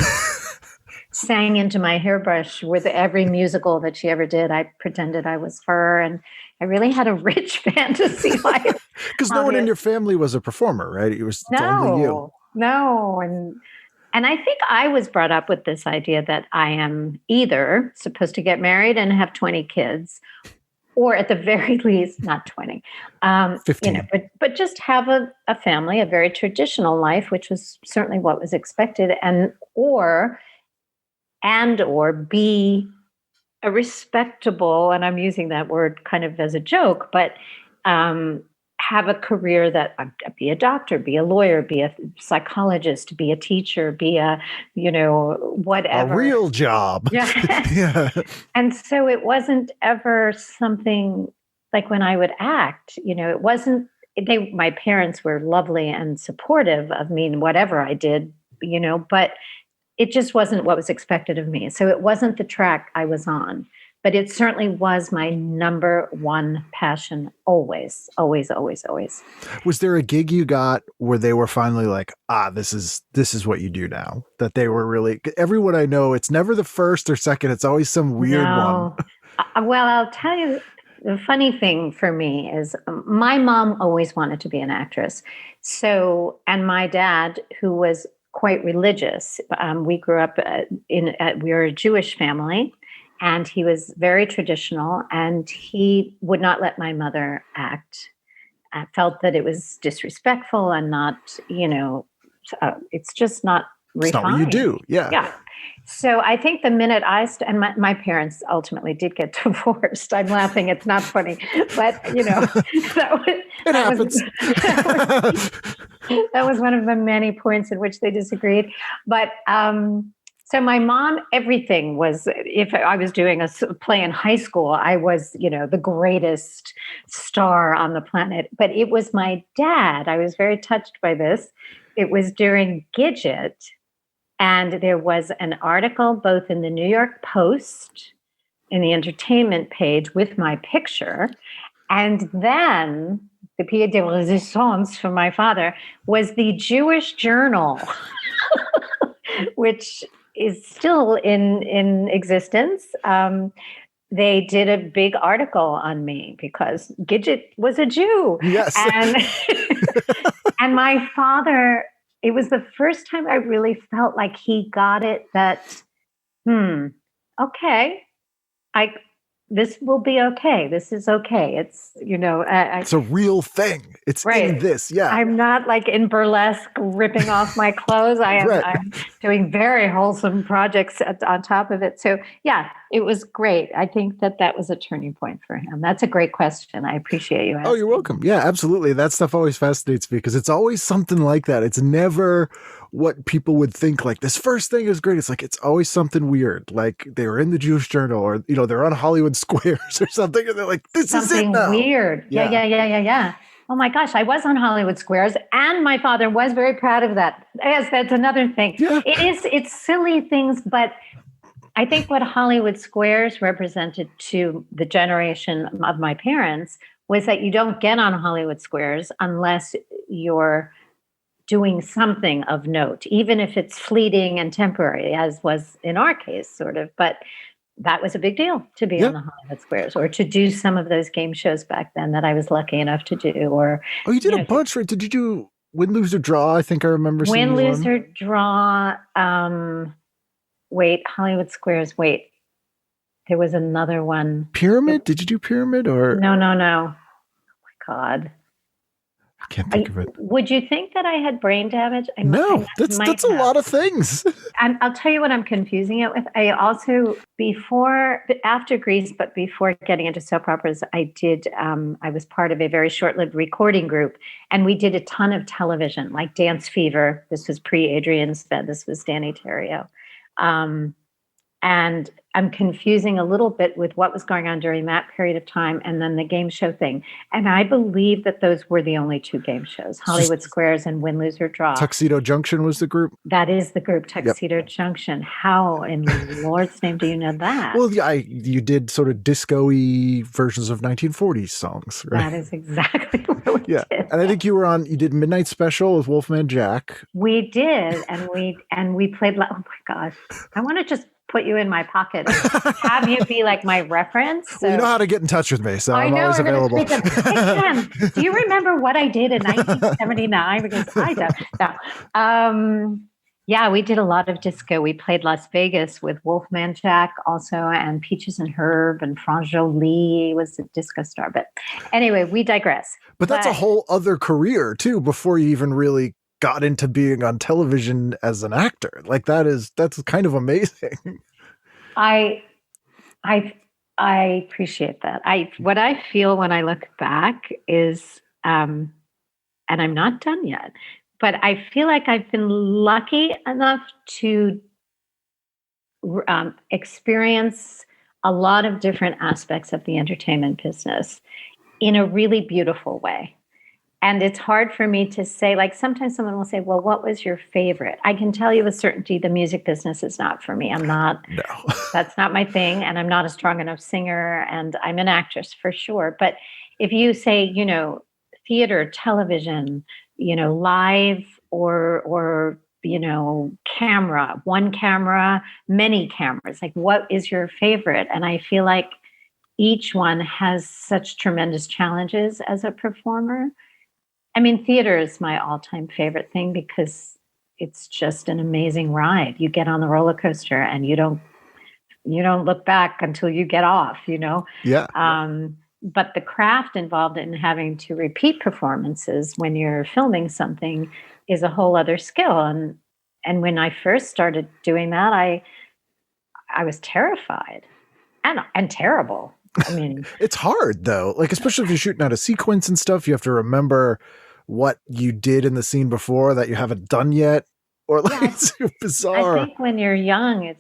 [SPEAKER 5] sang into my hairbrush with every musical that she ever did. I pretended I was her, and I really had a rich fantasy life.
[SPEAKER 3] Because no one in your family was a performer, right? It was only you.
[SPEAKER 5] No. And I think I was brought up with this idea that I am either supposed to get married and have 20 kids, or at the very least, not 20,
[SPEAKER 3] 15.
[SPEAKER 5] But just have a family, a very traditional life, which was certainly what was expected, or be a respectable, and I'm using that word kind of as a joke, but have a career that be a doctor, be a lawyer, be a psychologist, be a teacher, be a, whatever.
[SPEAKER 3] A real job.
[SPEAKER 5] Yeah.
[SPEAKER 3] Yeah.
[SPEAKER 5] And so it wasn't ever something like when I would act, it wasn't, my parents were lovely and supportive of me and whatever I did, but it just wasn't what was expected of me. So it wasn't the track I was on. But it certainly was my number one passion, always, always, always, always.
[SPEAKER 3] Was there a gig you got where they were finally like, this is what you do now? That they were really, everyone I know, it's never the first or second. It's always some weird one.
[SPEAKER 5] Well, I'll tell you, the funny thing for me is my mom always wanted to be an actress. So, and my dad, who was quite religious, we grew up we were a Jewish family. And he was very traditional, and he would not let my mother act. I felt that it was disrespectful and not, it's just not refined.
[SPEAKER 3] It's not what you do. Yeah.
[SPEAKER 5] Yeah. So I think the minute and my parents ultimately did get divorced. I'm laughing. It's not funny, but it happens. That was one of the many points in which they disagreed. But so my mom, everything was, if I was doing a play in high school, I was, the greatest star on the planet. But it was my dad. I was very touched by this. It was during Gidget. And there was an article both in the New York Post, in the entertainment page with my picture. And then the pied de résistance for my father was the Jewish Journal, which is still in existence. They did a big article on me because Gidget was a Jew.
[SPEAKER 3] Yes.
[SPEAKER 5] And my father, it was the first time I really felt like he got it that, okay, this will be okay. This is okay. It's,
[SPEAKER 3] it's a real thing. It's
[SPEAKER 5] right.
[SPEAKER 3] In this. Yeah.
[SPEAKER 5] I'm not like in burlesque ripping off my clothes. I'm doing very wholesome projects on top of it. So yeah, it was great. I think that was a turning point for him. That's a great question. I appreciate you asking.
[SPEAKER 3] Oh, you're welcome. Yeah, absolutely. That stuff always fascinates me because it's always something like that. It's never what people would think like this first thing is great. It's like, it's always something weird. Like they were in the Jewish Journal or, they're on Hollywood Squares or something. And they're like, this is it now.
[SPEAKER 5] Something weird. Yeah. Oh my gosh, I was on Hollywood Squares and my father was very proud of that. Yes, that's another thing.
[SPEAKER 3] Yeah.
[SPEAKER 5] It's silly things, but I think what Hollywood Squares represented to the generation of my parents was that you don't get on Hollywood Squares unless you're doing something of note, even if it's fleeting and temporary, as was in our case, sort of. But that was a big deal to be on the Hollywood Squares or to do some of those game shows back then that I was lucky enough to do. Or
[SPEAKER 3] you did a bunch, right? Did you do Win, Lose, or Draw? I think I remember seeing
[SPEAKER 5] Win, Lose, or Draw. Hollywood Squares. There was another one.
[SPEAKER 3] Pyramid? Did you do Pyramid or?
[SPEAKER 5] No. Oh my God.
[SPEAKER 3] I can't think of it.
[SPEAKER 5] Would you think that I had brain damage?
[SPEAKER 3] No, that's a lot of things.
[SPEAKER 5] And I'll tell you what I'm confusing it with. I also, after Grease, but before getting into soap operas, I was part of a very short-lived recording group, and we did a ton of television, like Dance Fever. This was pre-Adrian Sped. This was Danny Terrio. And I'm confusing a little bit with what was going on during that period of time and then the game show thing. And I believe that those were the only two game shows, Hollywood Squares and Win, Lose, or Draw.
[SPEAKER 3] Tuxedo Junction was the group?
[SPEAKER 5] That is the group, Tuxedo Junction. How in Lord's name do you know that?
[SPEAKER 3] Well, yeah, you did sort of disco-y versions of 1940s songs, right?
[SPEAKER 5] That is exactly what we did.
[SPEAKER 3] And I think you did Midnight Special with Wolfman Jack.
[SPEAKER 5] We did, and we played, oh my gosh, I want to just put you in my pocket and have you be like my reference. So,
[SPEAKER 3] well, you know how to get in touch with me, so I'm always available.
[SPEAKER 5] Hey, Ken, do you remember what I did in 1979? Because I don't. No. Yeah, we did a lot of disco. We played Las Vegas with Wolfman Jack also, and Peaches and Herb, and Franz Jolie was a disco star. But anyway, we digress.
[SPEAKER 3] But that's a whole other career too, before you even really got into being on television as an actor. Like that's kind of amazing.
[SPEAKER 5] I appreciate that. What I feel when I look back is, and I'm not done yet, but I feel like I've been lucky enough to experience a lot of different aspects of the entertainment business in a really beautiful way. And it's hard for me to say, like sometimes someone will say, well, what was your favorite? I can tell you with certainty the music business is not for me. That's not my thing. And I'm not a strong enough singer, and I'm an actress for sure. But if you say, theater, television, live or camera, one camera, many cameras, like what is your favorite? And I feel like each one has such tremendous challenges as a performer. I mean, theater is my all-time favorite thing because it's just an amazing ride. You get on the roller coaster and you don't you don't look back until you get off,
[SPEAKER 3] Yeah.
[SPEAKER 5] But the craft involved in having to repeat performances when you're filming something is a whole other skill. And when I first started doing that, I was terrified and terrible. I mean,
[SPEAKER 3] it's hard though. Like, especially if you're shooting out a sequence and stuff, you have to remember what you did in the scene before that you haven't done yet. Or like, it's bizarre.
[SPEAKER 5] I think when you're young,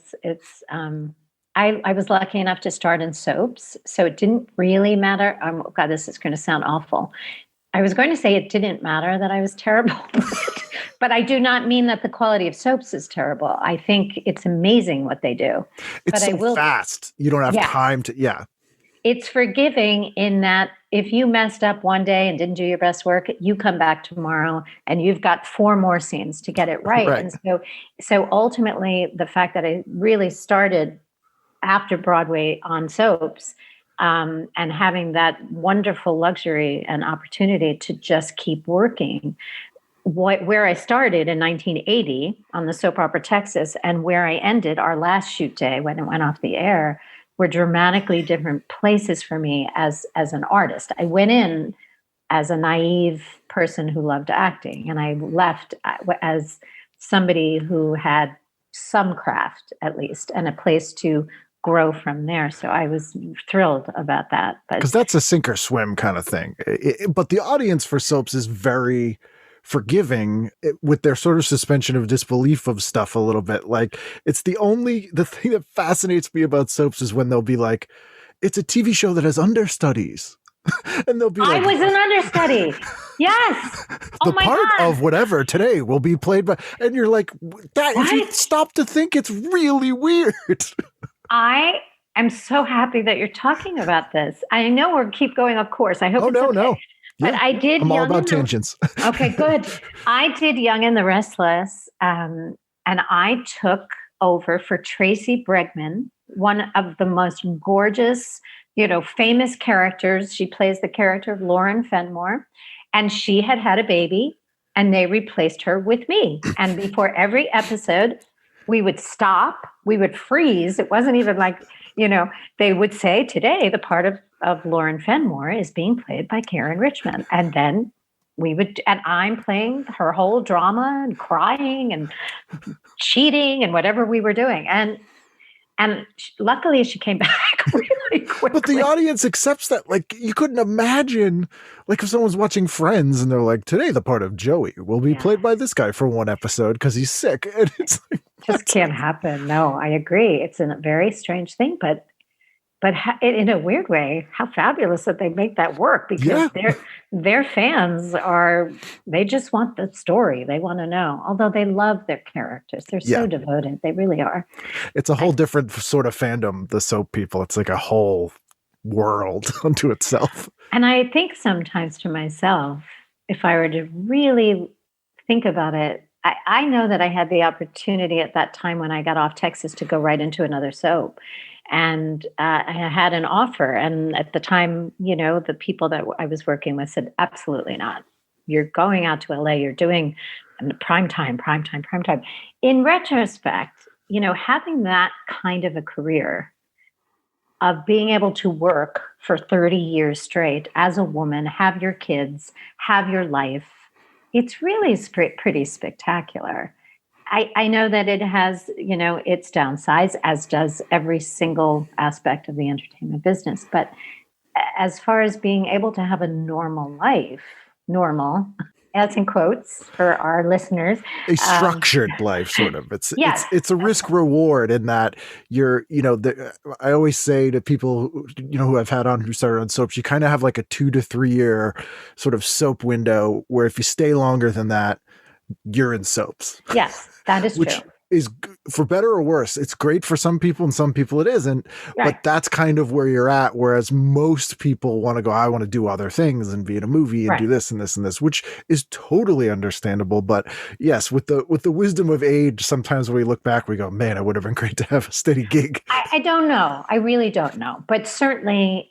[SPEAKER 5] I was lucky enough to start in soaps, so it didn't really matter. God, this is going to sound awful. I was going to say it didn't matter that I was terrible, but I do not mean that the quality of soaps is terrible. I think it's amazing what they do.
[SPEAKER 3] It's so fast. You don't have time to, It's
[SPEAKER 5] forgiving in that if you messed up one day and didn't do your best work, you come back tomorrow and you've got 4 more scenes to get it right. And so ultimately, the fact that I really started after Broadway on soaps, and having that wonderful luxury and opportunity to just keep working. Where I started in 1980 on the soap opera Texas and where I ended our last shoot day when it went off the air were dramatically different places for me as an artist. I went in as a naive person who loved acting, and I left as somebody who had some craft at least and a place to grow from there. So I was thrilled about that.
[SPEAKER 3] Because that's a sink or swim kind of thing. But the audience for soaps is very forgiving with their sort of suspension of disbelief of stuff a little bit. Like, it's the thing that fascinates me about soaps is when they'll be like, it's a TV show that has understudies. And they'll be like,
[SPEAKER 5] I was an understudy. Yes.
[SPEAKER 3] The part of whatever today will be played by, and you're like, that, if you stop to think, it's really weird.
[SPEAKER 5] I am so happy that you're talking about this. I know we'll keep going, of course. I hope it's okay.
[SPEAKER 3] No.
[SPEAKER 5] But I did.
[SPEAKER 3] I'm all about tangents.
[SPEAKER 5] Okay, good. I did Young and the Restless, and I took over for Tracy Bregman, one of the most gorgeous, famous characters. She plays the character of Lauren Fenmore, and she had had a baby, and they replaced her with me. And before every episode, we would stop, we would freeze. It wasn't even like, they would say, today, the part of Lauren Fenmore is being played by Caryn Richman. And then and I'm playing her whole drama and crying and cheating and whatever we were doing. And luckily she came back really quickly.
[SPEAKER 3] But the audience accepts that. Like, you couldn't imagine, like, if someone's watching Friends and they're like, today the part of Joey will be played by this guy for one episode because he's sick. And it's like,
[SPEAKER 5] just can't happen. No, I agree. It's a very strange thing, but in a weird way, how fabulous that they make that work, because their fans they just want the story. They want to know, although they love their characters. They're so devoted. They really are.
[SPEAKER 3] It's a whole different sort of fandom, the soap people. It's like a whole world unto itself.
[SPEAKER 5] And I think sometimes to myself, if I were to really think about it, I know that I had the opportunity at that time when I got off Texas to go right into another soap. And I had an offer. And at the time, the people that I was working with said, absolutely not. You're going out to LA. You're doing prime time. In retrospect, having that kind of a career of being able to work for 30 years straight as a woman, have your kids, have your life, it's really pretty spectacular. I know that it has, its downsides, as does every single aspect of the entertainment business. But as far as being able to have a normal life, that's in quotes for our listeners.
[SPEAKER 3] A structured life, sort of. It's a risk reward in that you're, I always say to people, who I've had on who started on soaps, you kind of have like a 2 to 3 year sort of soap window where if you stay longer than that, you're in soaps.
[SPEAKER 5] Yes, that is
[SPEAKER 3] true. Is, for better or worse, it's great for some people and some people it isn't. Right. But that's kind of where you're at. Whereas most people want to go, I want to do other things and be in a movie and do this and this and this, which is totally understandable. But yes, with the wisdom of age, sometimes when we look back, we go, man, it would have been great to have a steady gig.
[SPEAKER 5] I don't know. I really don't know. But certainly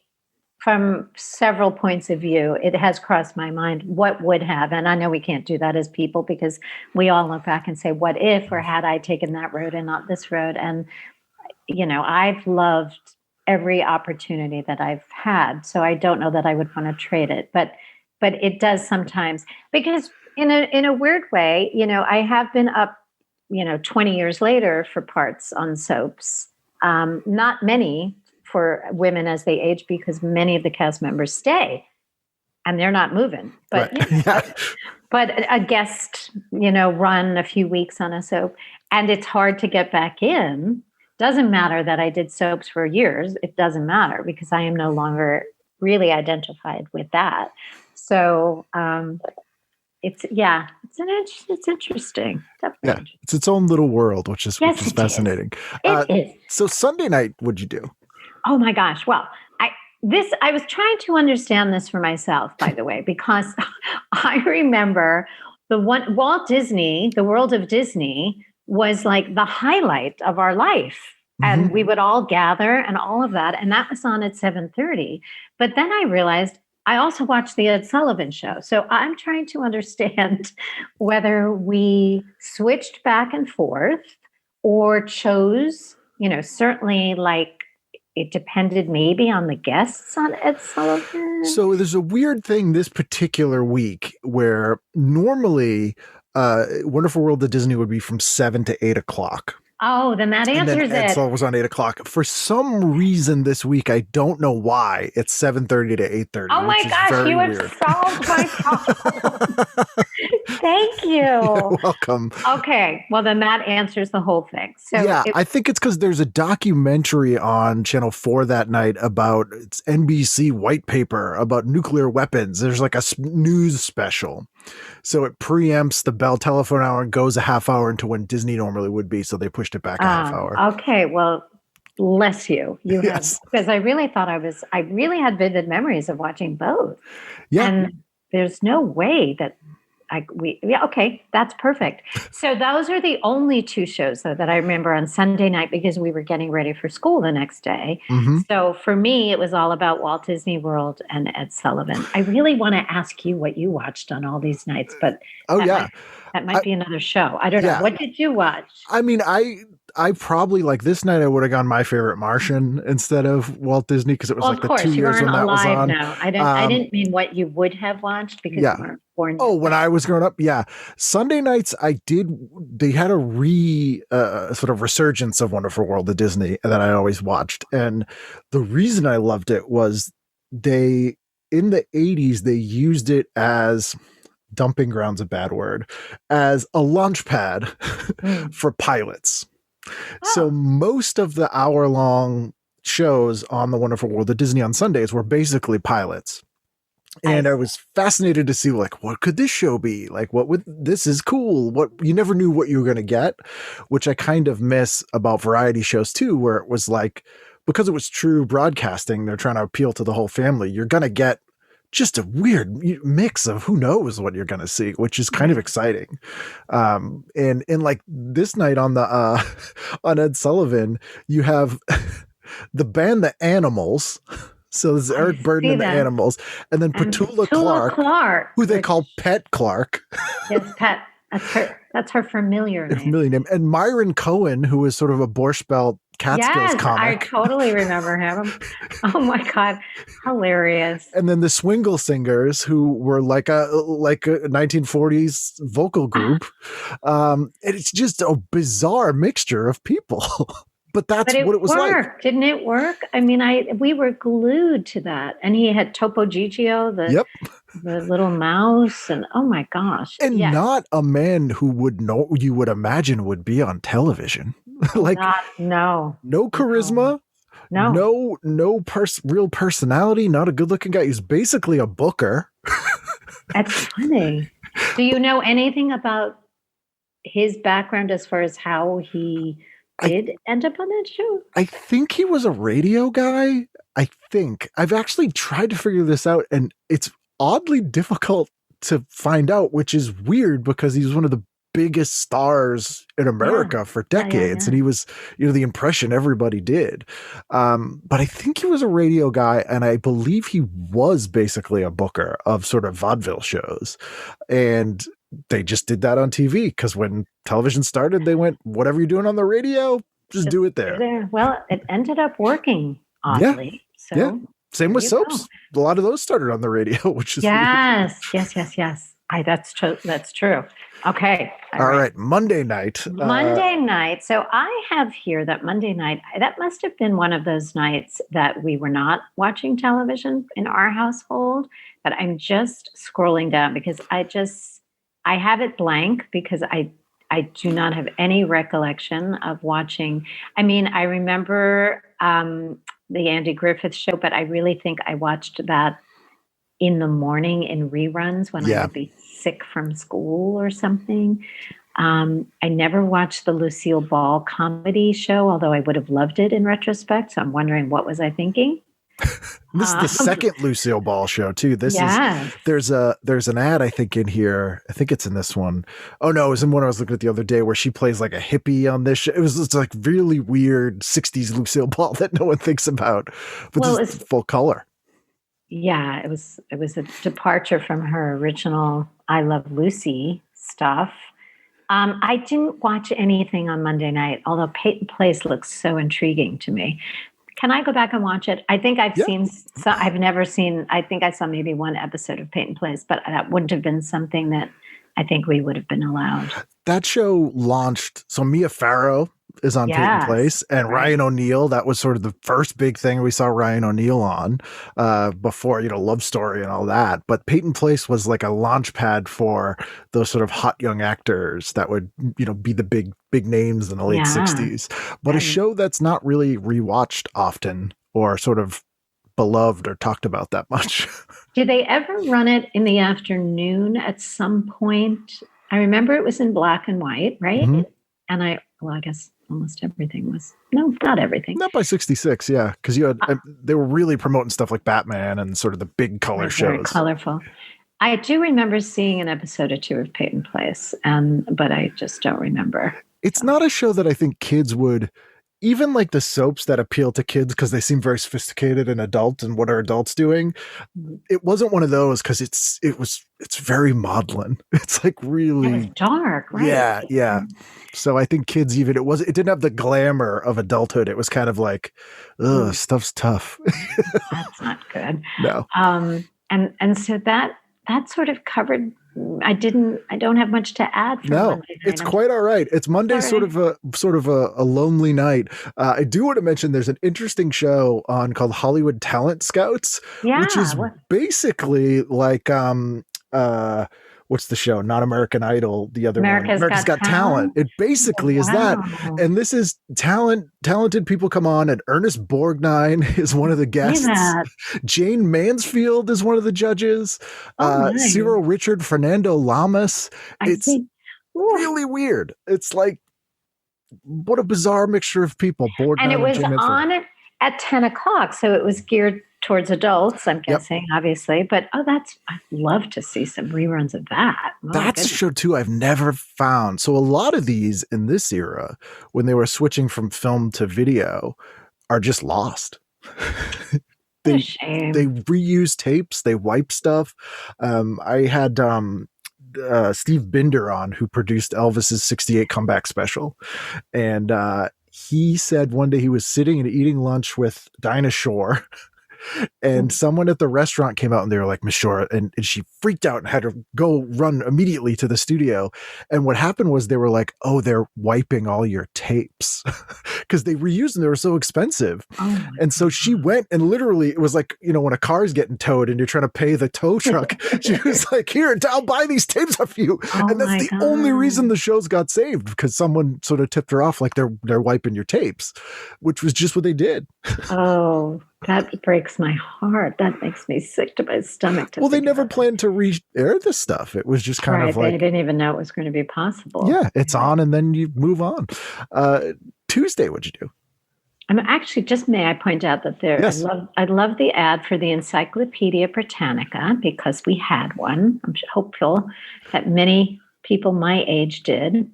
[SPEAKER 5] from several points of view, it has crossed my mind what would have, and I know we can't do that as people because we all look back and say, what if, or had I taken that road and not this road? And I've loved every opportunity that I've had. So I don't know that I would want to trade it, but it does sometimes, because in a weird way, I have been up, 20 years later for parts on soaps. Not many for women as they age, because many of the cast members stay and they're not moving. But
[SPEAKER 3] Right.
[SPEAKER 5] but a guest, run a few weeks on a soap, and it's hard to get back in. Doesn't matter that I did soaps for years. It doesn't matter, because I am no longer really identified with that. So it's interesting.
[SPEAKER 3] Yeah, it's its own little world, which is fascinating.
[SPEAKER 5] It is.
[SPEAKER 3] So Sunday night, what'd you do?
[SPEAKER 5] Oh my gosh! Well, I was trying to understand this for myself, by the way, because I remember Walt Disney, the world of Disney, was like the highlight of our life. And we would all gather and all of that. And that was on at 7:30. But then I realized I also watched the Ed Sullivan Show. So I'm trying to understand whether we switched back and forth or chose, certainly like it depended maybe on the guests on Ed Sullivan.
[SPEAKER 3] So there's a weird thing this particular week where normally Wonderful World of Disney would be from 7 to 8 o'clock.
[SPEAKER 5] Oh, then that answers
[SPEAKER 3] Ed
[SPEAKER 5] it.
[SPEAKER 3] Sullivan was on 8 o'clock. For some reason this week, I don't know why, it's 7:30 to 8:30.
[SPEAKER 5] Oh my gosh, you have solved my problem. Thank you.
[SPEAKER 3] You're welcome.
[SPEAKER 5] Okay, well then that answers the whole thing. So
[SPEAKER 3] yeah, I think it's because there's a documentary on Channel 4 that night about it's NBC white paper about nuclear weapons. There's like a news special. So it preempts the Bell telephone hour and goes a half hour into when Disney normally would be. So they pushed it back a half hour.
[SPEAKER 5] Okay, well, bless you.
[SPEAKER 3] Yes.
[SPEAKER 5] Because I really thought I really had vivid memories of watching both.
[SPEAKER 3] Yeah.
[SPEAKER 5] And there's no way that okay, that's perfect. So those are the only two shows though that I remember on Sunday night, because we were getting ready for school the next day. So for me, it was all about Walt Disney World and Ed Sullivan. I really want to ask you what you watched on all these nights, but that might be another show. I don't know. What did you watch?
[SPEAKER 3] I mean, I probably, like this night, I would have gone My Favorite Martian instead of Walt Disney, because it was like the 2 years when that was on.
[SPEAKER 5] Now. I didn't mean what you would have watched, because you weren't born.
[SPEAKER 3] Oh, when I was growing up, yeah. Sunday nights, they had a sort of resurgence of Wonderful World of Disney that I always watched. And the reason I loved it was in the 80s, they used it as, dumping ground's a bad word, as a launch pad for pilots. So most of the hour-long shows on the Wonderful World of Disney on Sundays were basically pilots. And I was fascinated to see, like, what could this show be? Like, this is cool. You never knew what you were going to get, which I kind of miss about variety shows too, where it was like, because it was true broadcasting, they're trying to appeal to the whole family. You're going to get just a weird mix of who knows what you're going to see, which is kind of exciting. And like this night on Ed Sullivan, you have the band, The Animals. So there's Eric Burden and the Animals, and then Petula Clark, who they call Pet Clark.
[SPEAKER 5] Yes, Pet. That's her familiar
[SPEAKER 3] name. And Myron Cohen, who is sort of a Borscht Belt Catskills comic.
[SPEAKER 5] I totally remember him. Oh my God, hilarious!
[SPEAKER 3] And then the Swingle Singers, who were like a 1940s vocal group. It's just a bizarre mixture of people. But what it was like.
[SPEAKER 5] Didn't it work? I mean, we were glued to that. And he had Topo Gigio, the little mouse, and oh my gosh.
[SPEAKER 3] And not a man who you would imagine would be on television.
[SPEAKER 5] No
[SPEAKER 3] charisma. No real personality, not a good looking guy. He's basically a booker.
[SPEAKER 5] That's funny. Do you know anything about his background as far as how he did end up on that show?
[SPEAKER 3] I think he was a radio guy. I think. I've actually tried to figure this out, and it's oddly difficult to find out, which is weird because he was one of the biggest stars in America for decades. And he was, the impression everybody did. But I think he was a radio guy, and I believe he was basically a booker of sort of vaudeville shows. And they just did that on TV because when television started, they went, whatever you're doing on the radio, Just do it there.
[SPEAKER 5] Well, it ended up working, oddly. So
[SPEAKER 3] yeah. Same with soaps.
[SPEAKER 5] Go.
[SPEAKER 3] A lot of those started on the radio, which is
[SPEAKER 5] yes. That's true. That's true. Okay.
[SPEAKER 3] All right. Monday night.
[SPEAKER 5] Monday night. So I have here that Monday night, that must have been one of those nights that we were not watching television in our household, but I'm just scrolling down because I have it blank because I do not have any recollection of watching. I mean, I remember the Andy Griffith Show, but I really think I watched that in the morning in reruns when I would be sick from school or something. I never watched the Lucille Ball comedy show, although I would have loved it in retrospect. So I'm wondering, what was I thinking?
[SPEAKER 3] This is the second Lucille Ball show too. This is there's an ad I think in here. I think it's in this one. Oh no, it was in one I was looking at the other day where she plays like a hippie on this show. It's like really weird 60s Lucille Ball that no one thinks about. But this is full color.
[SPEAKER 5] Yeah, it was a departure from her original I Love Lucy stuff. I didn't watch anything on Monday night, although Peyton Place looks so intriguing to me. Can I go back and watch it? I think I've seen some, I've never seen, I think I saw maybe one episode of Peyton Place, but that wouldn't have been something that I think we would have been allowed.
[SPEAKER 3] That show launched, so Mia Farrow is on Peyton Place, and Ryan O'Neal, that was sort of the first big thing we saw Ryan O'Neal on before, Love Story and all that. But Peyton Place was like a launch pad for those sort of hot young actors that would, be the big names in the late 60s. But a show that's not really rewatched often or sort of beloved or talked about that much.
[SPEAKER 5] Did they ever run it in the afternoon at some point? I remember it was in black and white, right? Mm-hmm. And I guess almost everything was, no, not everything.
[SPEAKER 3] Not by 66, yeah. Because you had, they were really promoting stuff like Batman and sort of the big color shows.
[SPEAKER 5] Very colorful. I do remember seeing an episode or two of Peyton Place, but I just don't remember.
[SPEAKER 3] It's not a show that I think kids would, even like the soaps that appeal to kids because they seem very sophisticated and adult and what are adults doing. It wasn't one of those because it's very maudlin. It's like really
[SPEAKER 5] it was dark, right?
[SPEAKER 3] Yeah. So I think kids it didn't have the glamour of adulthood. It was kind of like, stuff's tough.
[SPEAKER 5] That's not good.
[SPEAKER 3] No.
[SPEAKER 5] And so that sort of covered. I don't have much to add.
[SPEAKER 3] No, it's quite all right. It's Monday, sort of a lonely night. I do want to mention there's an interesting show on called Hollywood Talent Scouts, which is basically like what's the show? Not American Idol. The other
[SPEAKER 5] America's Got Talent.
[SPEAKER 3] It basically is that. And this is talented people come on, and Ernest Borgnine is one of the guests. Jane Mansfield is one of the judges.
[SPEAKER 5] Nice.
[SPEAKER 3] Cyril Richard, Fernando Lamas. It's really weird. It's like, what a bizarre mixture of people. Borgnine
[SPEAKER 5] and it was
[SPEAKER 3] Jane
[SPEAKER 5] on at 10 o'clock. So it was geared towards adults, I'm guessing, obviously. But I'd love to see some reruns of that.
[SPEAKER 3] That's a show too I've never found. So a lot of these in this era, when they were switching from film to video, are just lost. They reuse tapes, they wipe stuff. I had Steve Binder on, who produced Elvis's 68 comeback special. And he said one day he was sitting and eating lunch with Dinah Shore, and someone at the restaurant came out and they were like, Miss Shore, and she freaked out and had to go run immediately to the studio. And what happened was they were like, oh, they're wiping all your tapes because they reused them. They were so expensive. And so she went and literally, it was like, when a car's getting towed and you're trying to pay the tow truck, she was like, here, I'll buy these tapes off you. And that's the only reason the shows got saved, because someone sort of tipped her off like they're wiping your tapes, which was just what they did.
[SPEAKER 5] Oh, that breaks my heart. That makes me sick to my stomach.
[SPEAKER 3] Well, they never planned to re-air this stuff. It was just kind of like...
[SPEAKER 5] They didn't even know it was going to be possible.
[SPEAKER 3] Yeah, it's on and then you move on. Tuesday, what'd you do?
[SPEAKER 5] I'm actually, may I point out that
[SPEAKER 3] Yes.
[SPEAKER 5] I love the ad for the Encyclopedia Britannica, because we had one. I'm hopeful that many people my age did.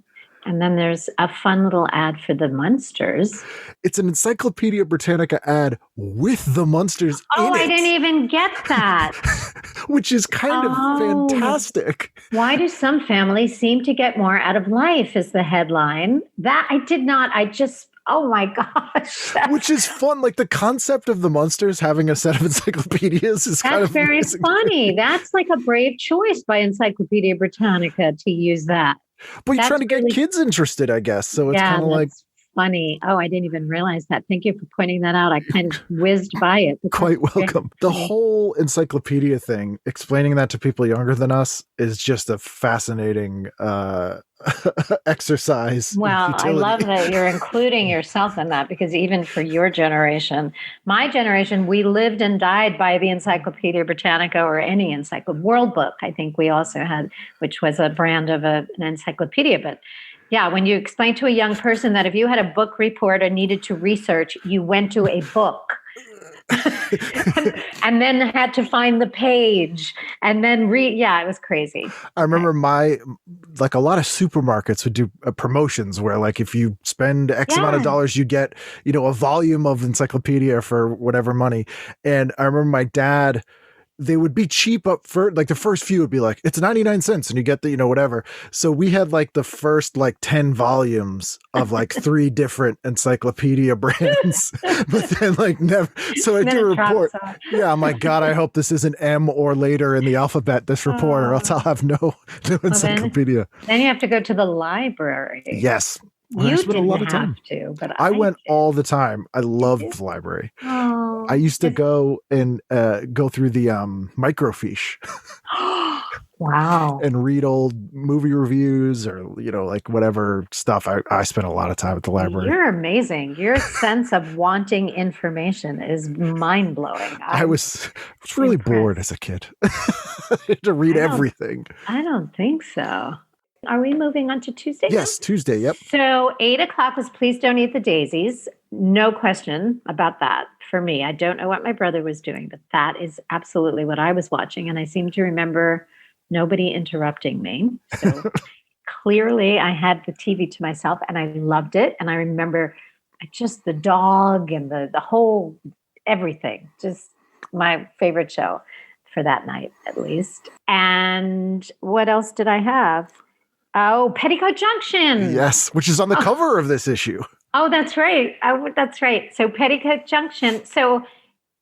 [SPEAKER 5] And then there's a fun little ad for the Munsters.
[SPEAKER 3] It's an Encyclopedia Britannica ad with the Munsters in it.
[SPEAKER 5] Oh, I didn't even get that.
[SPEAKER 3] Which is kind of fantastic.
[SPEAKER 5] Why do some families seem to get more out of life is the headline. That I did not. Oh my gosh.
[SPEAKER 3] Which is fun. Like the concept of the Munsters having a set of encyclopedias is kind of
[SPEAKER 5] very funny. That's like a brave choice by Encyclopedia Britannica to use that.
[SPEAKER 3] But you're trying to get kids interested, I guess. So it's kind of like
[SPEAKER 5] funny. Oh, I didn't even realize that. Thank you for pointing that out. I kind of whizzed by it.
[SPEAKER 3] Quite welcome. The whole encyclopedia thing, explaining that to people younger than us is just a fascinating exercise.
[SPEAKER 5] Well, I love that you're including yourself in that, because even for your generation, my generation, we lived and died by the Encyclopedia Britannica or any World Book, I think we also had, which was a brand of an encyclopedia. But yeah, when you explain to a young person that if you had a book report or needed to research, you went to a book and then had to find the page and then read. Yeah, it was crazy.
[SPEAKER 3] I remember a lot of supermarkets would do promotions where like if you spend X amount of dollars, you get, a volume of encyclopedia for whatever money. And I remember my dad, they would be cheap up for like the first few would be like, it's 99 cents and you get the, whatever. So we had like the first like 10 volumes of like 3 different encyclopedia brands, but then like never. So I do a report. Yeah. I'm like, God, I hope this isn't M or later in the alphabet, this report, or else I'll have no encyclopedia.
[SPEAKER 5] Then you have to go to the library.
[SPEAKER 3] Yes.
[SPEAKER 5] You didn't have to, but
[SPEAKER 3] I went all the time. I loved the library.
[SPEAKER 5] Oh,
[SPEAKER 3] I used to go and go through the microfiche.
[SPEAKER 5] Wow.
[SPEAKER 3] And read old movie reviews or, like whatever stuff. I spent a lot of time at the library.
[SPEAKER 5] You're amazing. Your sense of wanting information is mind-blowing.
[SPEAKER 3] I was really bored as a kid to read everything.
[SPEAKER 5] I don't think so. Are we moving on to Tuesday?
[SPEAKER 3] Yes, Tuesday, yep.
[SPEAKER 5] So 8:00 was Please Don't Eat the Daisies. No question about that for me. I don't know what my brother was doing, but that is absolutely what I was watching. And I seem to remember nobody interrupting me. So clearly I had the TV to myself and I loved it. And I remember just the dog and the whole everything. Just my favorite show for that night, at least. And what else did I have? Oh, Petticoat Junction.
[SPEAKER 3] Yes, which is on the cover of this issue.
[SPEAKER 5] Oh, that's right. That's right. So Petticoat Junction. So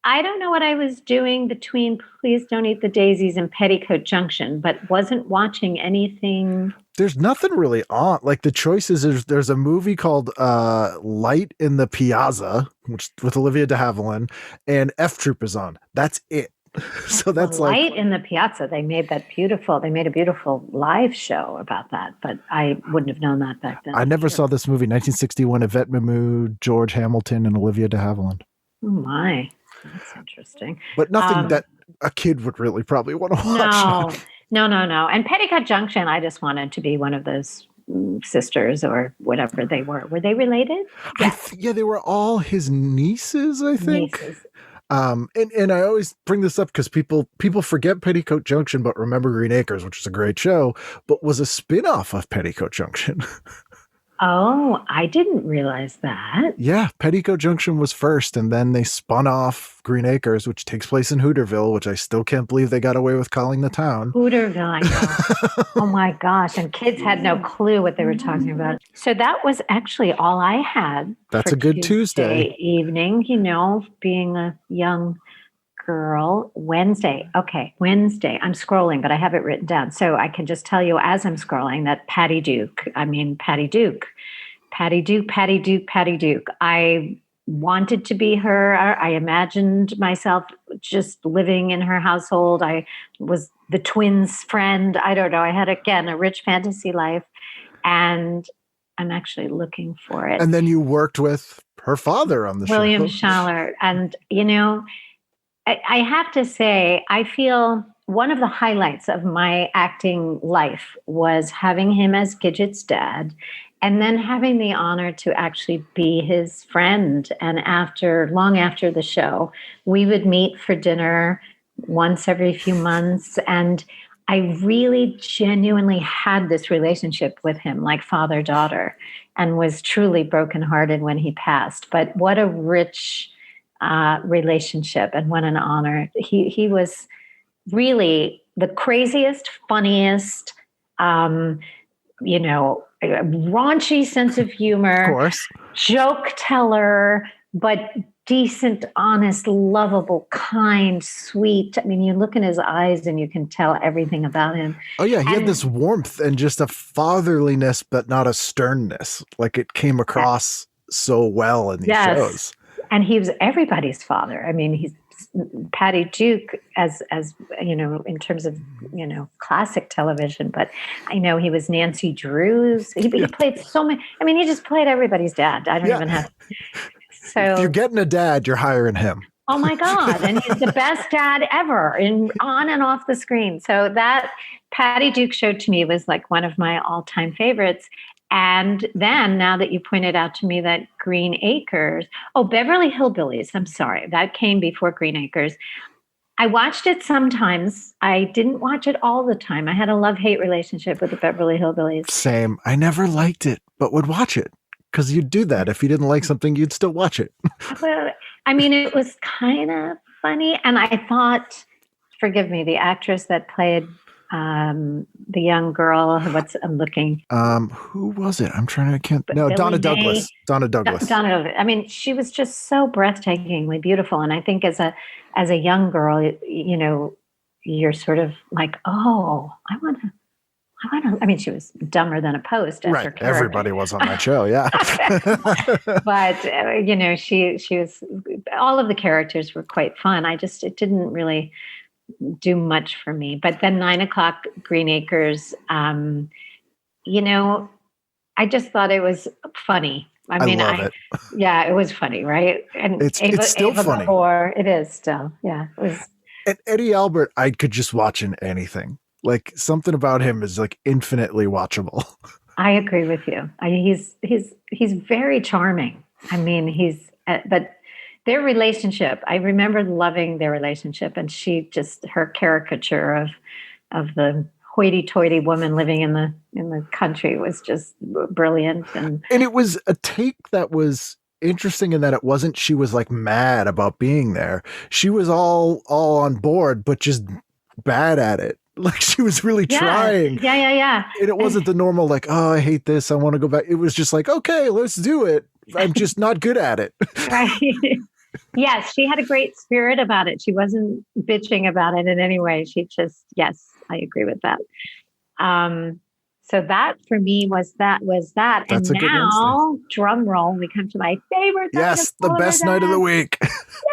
[SPEAKER 5] I don't know what I was doing between Please Don't Eat the Daisies and Petticoat Junction, but wasn't watching anything.
[SPEAKER 3] There's nothing really on. Like the choices is there's a movie called Light in the Piazza, which with Olivia de Havilland, and F Troop is on. That's it. So that's
[SPEAKER 5] Light in the Piazza. They made a beautiful live show about that, but I wouldn't have known that back then.
[SPEAKER 3] I never saw this movie. 1961, Yvette Mimieux, George Hamilton, and Olivia de Havilland.
[SPEAKER 5] Oh my, that's interesting.
[SPEAKER 3] But nothing that a kid would really probably want to watch.
[SPEAKER 5] No. And Petticoat Junction, I just wanted to be one of those sisters or whatever they were. Were they related?
[SPEAKER 3] Yeah, they were all his nieces, I think.
[SPEAKER 5] Nieces.
[SPEAKER 3] And I always bring this up because people forget Petticoat Junction, but remember Green Acres, which is a great show, but was a spin-off of Petticoat Junction.
[SPEAKER 5] Oh, I didn't realize that.
[SPEAKER 3] Yeah, Petticoat Junction was first, and then they spun off Green Acres, which takes place in Hooterville, which I still can't believe they got away with calling the town.
[SPEAKER 5] Hooterville, I know. Oh my gosh, and kids had no clue what they were talking about. So that was actually all I had.
[SPEAKER 3] That's a good Tuesday
[SPEAKER 5] evening, being a young girl. Wednesday. Okay, Wednesday. I'm scrolling, but I have it written down. So I can just tell you as I'm scrolling that Patty Duke. I wanted to be her. I imagined myself just living in her household. I was the twins' friend. I don't know. I had, again, a rich fantasy life, and I'm actually looking for it.
[SPEAKER 3] And then you worked with her father on the show.
[SPEAKER 5] William Schallert. And, I have to say, I feel one of the highlights of my acting life was having him as Gidget's dad, and then having the honor to actually be his friend. And long after the show, we would meet for dinner once every few months. And I really genuinely had this relationship with him, like father-daughter, and was truly brokenhearted when he passed. But what a rich relationship, and what an honor. He was really the craziest, funniest, raunchy sense of humor,
[SPEAKER 3] Of course.
[SPEAKER 5] joke teller, but decent, honest, lovable, kind, sweet. I mean, you look in his eyes and you can tell everything about him.
[SPEAKER 3] Oh yeah, he had this warmth and just a fatherliness, but not a sternness. Like it came across so well in these shows.
[SPEAKER 5] And he was everybody's father. I mean, he's Patty Duke as in terms of classic television, but I know he was Nancy Drew's. He played so many. I mean, he just played everybody's dad. I don't even have. So
[SPEAKER 3] if you're getting a dad, you're hiring him.
[SPEAKER 5] Oh my God. And he's the best dad ever on and off the screen. So that Patty Duke show to me was like one of my all-time favorites. And then now that you pointed out to me that Green Acres, Beverly Hillbillies, I'm sorry, that came before Green Acres. I watched it sometimes. I didn't watch it all the time. I had a love-hate relationship with the Beverly Hillbillies.
[SPEAKER 3] Same. I never liked it, but would watch it. Because you'd do that. If you didn't like something, you'd still watch it.
[SPEAKER 5] Well, I mean, it was kind of funny. And I thought, forgive me, the actress that played the young girl, I'm looking.
[SPEAKER 3] Who was it? Donna Douglas. Donna Douglas.
[SPEAKER 5] I mean, she was just so breathtakingly beautiful. And I think as a young girl, you're sort of like, I want to. I mean, she was dumber than a post. As
[SPEAKER 3] right.
[SPEAKER 5] Her character.
[SPEAKER 3] Everybody was on that show. Yeah.
[SPEAKER 5] But, she was, all of the characters were quite fun. It didn't really do much for me. But then 9 o'clock Green Acres, I just thought it was funny. I love it. Yeah, it was funny. Right. And
[SPEAKER 3] it's still funny.
[SPEAKER 5] It is still. Yeah. It was.
[SPEAKER 3] And Eddie Albert, I could just watch in anything. Like something about him is like infinitely watchable.
[SPEAKER 5] I agree with you. He's very charming. I mean, but their relationship, I remember loving their relationship, and her caricature of the hoity-toity woman living in the country was just brilliant. And
[SPEAKER 3] it was a take that was interesting in that it wasn't, she was like mad about being there. She was all on board, but just bad at it. Like she was really trying.
[SPEAKER 5] Yeah.
[SPEAKER 3] And it wasn't the normal, like, I hate this, I want to go back. It was just like, okay, let's do it. I'm just not good at it.
[SPEAKER 5] Right. Yes, she had a great spirit about it. She wasn't bitching about it in any way. She just, yes, I agree with that. So that for me was that.
[SPEAKER 3] That's
[SPEAKER 5] and now, drum roll, we come to my favorite.
[SPEAKER 3] Yes, the best night of the week.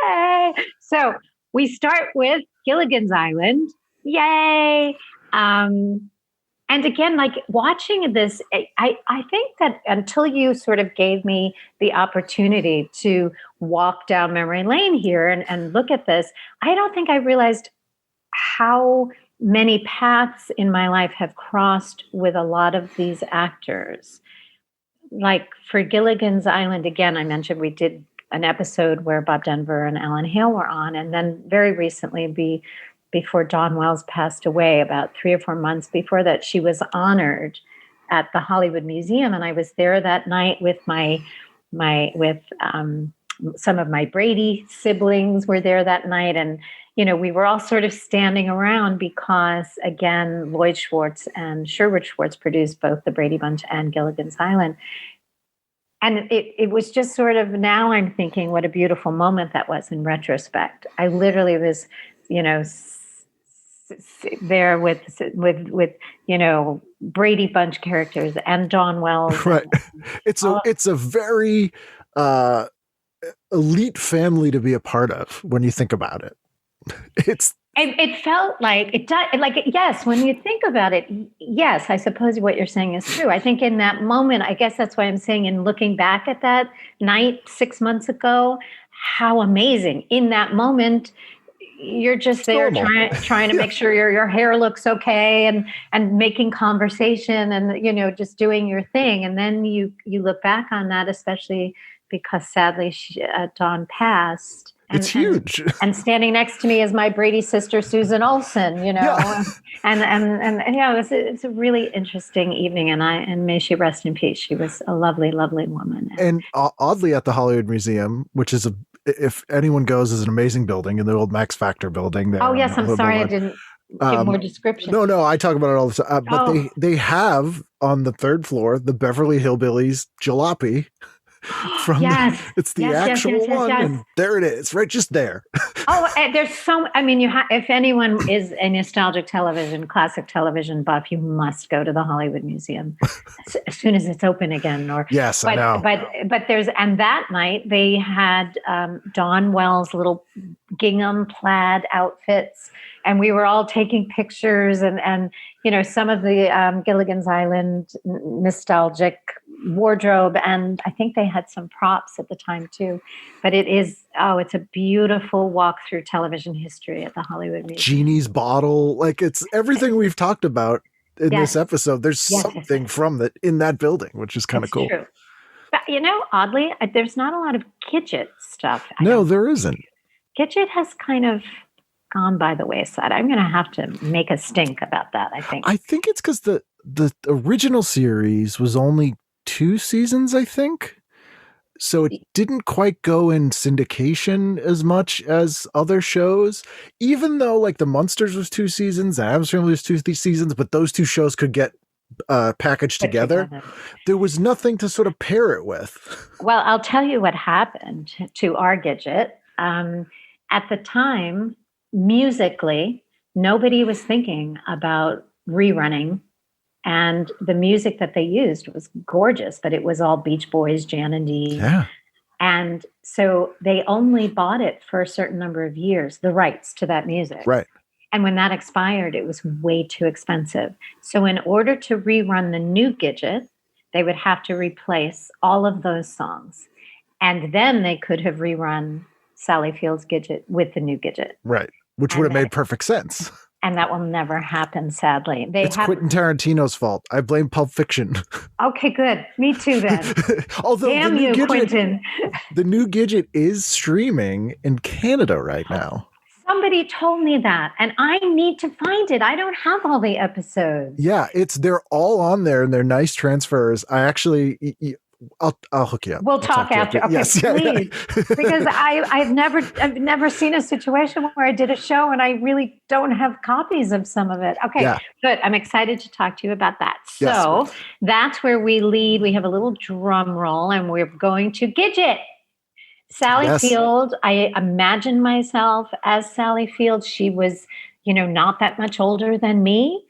[SPEAKER 5] Yay! So we start with Gilligan's Island. Yay! And again, like watching this, I think that until you sort of gave me the opportunity to walk down memory lane here and look at this, I don't think I realized how many paths in my life have crossed with a lot of these actors. Like for Gilligan's Island, again, I mentioned we did an episode where Bob Denver and Alan Hale were on, and then very recently, before Dawn Wells passed away, about 3 or 4 months before that, she was honored at the Hollywood Museum, and I was there that night with some of my Brady siblings were there that night, and we were all sort of standing around because, again, Lloyd Schwartz and Sherwood Schwartz produced both the Brady Bunch and Gilligan's Island. And it was just sort of, now I'm thinking what a beautiful moment that was in retrospect. I literally was, there with Brady Bunch characters and Dawn Wells.
[SPEAKER 3] Right. It's a very elite family to be a part of when you think about it.
[SPEAKER 5] It felt like it does. Like, yes, when you think about it, yes, I suppose what you're saying is true. I think in that moment, I guess that's why I'm saying, in looking back at that night 6 months ago, how amazing in that moment. You're just there trying to make sure your hair looks okay and making conversation and, just doing your thing. And then you look back on that, especially because sadly Dawn passed.
[SPEAKER 3] It's huge.
[SPEAKER 5] And standing next to me is my Brady sister, Susan Olsen,
[SPEAKER 3] Yeah.
[SPEAKER 5] and yeah, it's a really interesting evening. And may she rest in peace. She was a lovely, lovely woman.
[SPEAKER 3] And oddly, at the Hollywood Museum, which is if anyone goes, is an amazing building in the old Max Factor building. There
[SPEAKER 5] oh yes, I'm sorry I didn't give more description.
[SPEAKER 3] No, I talk about it all the time. But they have on the third floor the Beverly Hillbillies jalopy. It's the actual one, and there it is, right, just there.
[SPEAKER 5] There's so. I mean, if anyone is a nostalgic television, classic television buff, you must go to the Hollywood Museum as soon as it's open again.
[SPEAKER 3] I know.
[SPEAKER 5] But and that night they had Dawn Wells' little gingham plaid outfits, and we were all taking pictures, and some of the Gilligan's Island nostalgic wardrobe, and I think they had some props at the time too. But it's a beautiful walk through television history at the Hollywood Museum.
[SPEAKER 3] Jeannie's bottle, like it's everything we've talked about in this episode. There's something from that in that building, which is kind of cool.
[SPEAKER 5] True. But oddly, there's not a lot of Gidget stuff.
[SPEAKER 3] No, there isn't.
[SPEAKER 5] Gidget has kind of gone by the wayside. I'm going to have to make a stink about that, I think.
[SPEAKER 3] I think it's because the original series was only 2 seasons, I think. So it didn't quite go in syndication as much as other shows, even though like the Munsters was 2 seasons, the Addams Family was 2 seasons, but those 2 shows could get packaged together. There was nothing to sort of pair it with.
[SPEAKER 5] Well, I'll tell you what happened to our Gidget. At the time, musically, nobody was thinking about rerunning. And the music that they used was gorgeous, but it was all Beach Boys, Jan and Dee.
[SPEAKER 3] Yeah.
[SPEAKER 5] And so they only bought it for a certain number of years, the rights to that music.
[SPEAKER 3] Right.
[SPEAKER 5] And when that expired, it was way too expensive. So in order to rerun the new Gidget, they would have to replace all of those songs. And then they could have rerun Sally Field's Gidget with the new Gidget.
[SPEAKER 3] Right. Which would have made perfect sense.
[SPEAKER 5] And that will never happen, sadly.
[SPEAKER 3] It's Quentin Tarantino's fault. I blame Pulp Fiction.
[SPEAKER 5] Okay, good. Me too, then.
[SPEAKER 3] Although
[SPEAKER 5] damn you,
[SPEAKER 3] Gidget,
[SPEAKER 5] Quentin.
[SPEAKER 3] The new Gidget is streaming in Canada right now.
[SPEAKER 5] Somebody told me that, and I need to find it. I don't have all the episodes.
[SPEAKER 3] Yeah, they're all on there, and they're nice transfers. I actually... I'll hook you up.
[SPEAKER 5] We'll talk after. Okay,
[SPEAKER 3] yes,
[SPEAKER 5] please. Because I've never seen a situation where I did a show and I really don't have copies of some of it. Okay, good. I'm excited to talk to you about that. So that's where we lead. We have a little drum roll and we're going to Gidget. Sally Field. I imagine myself as Sally Field. She was, not that much older than me.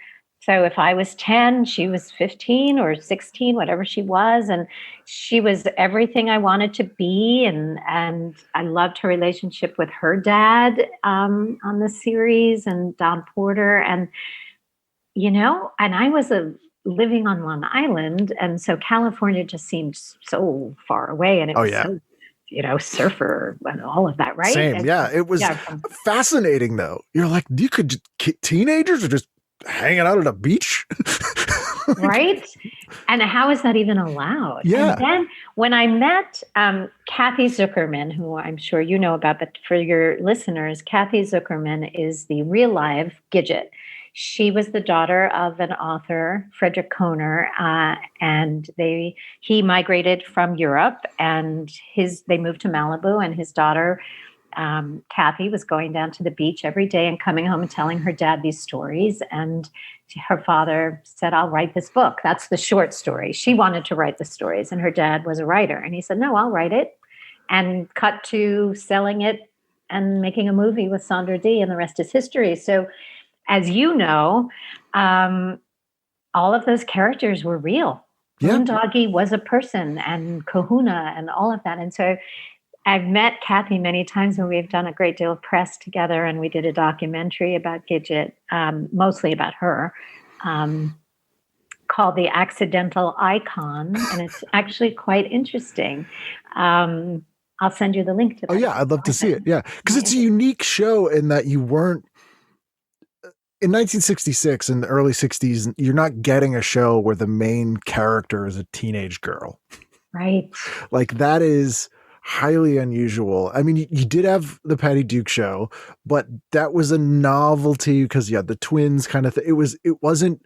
[SPEAKER 5] So if I was 10, she was 15 or 16, whatever she was. And she was everything I wanted to be. And I loved her relationship with her dad on the series and Don Porter. And, and I was living on Long Island. And so California just seemed so far away. And it was so, surfer and all of that, right?
[SPEAKER 3] Same. It was fascinating, though. You're like, teenagers are just hanging out at a beach.
[SPEAKER 5] Right? And how is that even allowed?
[SPEAKER 3] Yeah.
[SPEAKER 5] And then when I met Kathy Zuckerman, who I'm sure you know about, but for your listeners, Kathy Zuckerman is the real live Gidget. She was the daughter of an author, Frederick Kohner, and he migrated from Europe, and they moved to Malibu, and his daughter Kathy was going down to the beach every day and coming home and telling her dad these stories. And her father said, I'll write this book. That's the short story. She wanted to write the stories, and her dad was a writer. And he said, no, I'll write it. And cut to selling it and making a movie with Sandra Dee, and the rest is history. So as you know, all of those characters were real. Boondoggie was a person, and Kahuna and all of that. And so I've met Kathy many times, and we've done a great deal of press together, and we did a documentary about Gidget, mostly about her, called The Accidental Icon, and it's actually quite interesting. I'll send you the link to that.
[SPEAKER 3] Oh, yeah, I'd love to see it, yeah. Because it's a unique show in that you weren't, in 1966 and the early 60s, you're not getting a show where the main character is a teenage girl.
[SPEAKER 5] Right.
[SPEAKER 3] Like that is highly unusual. I mean, you did have the Patty Duke show, but that was a novelty because you had the twins kind of thing. It wasn't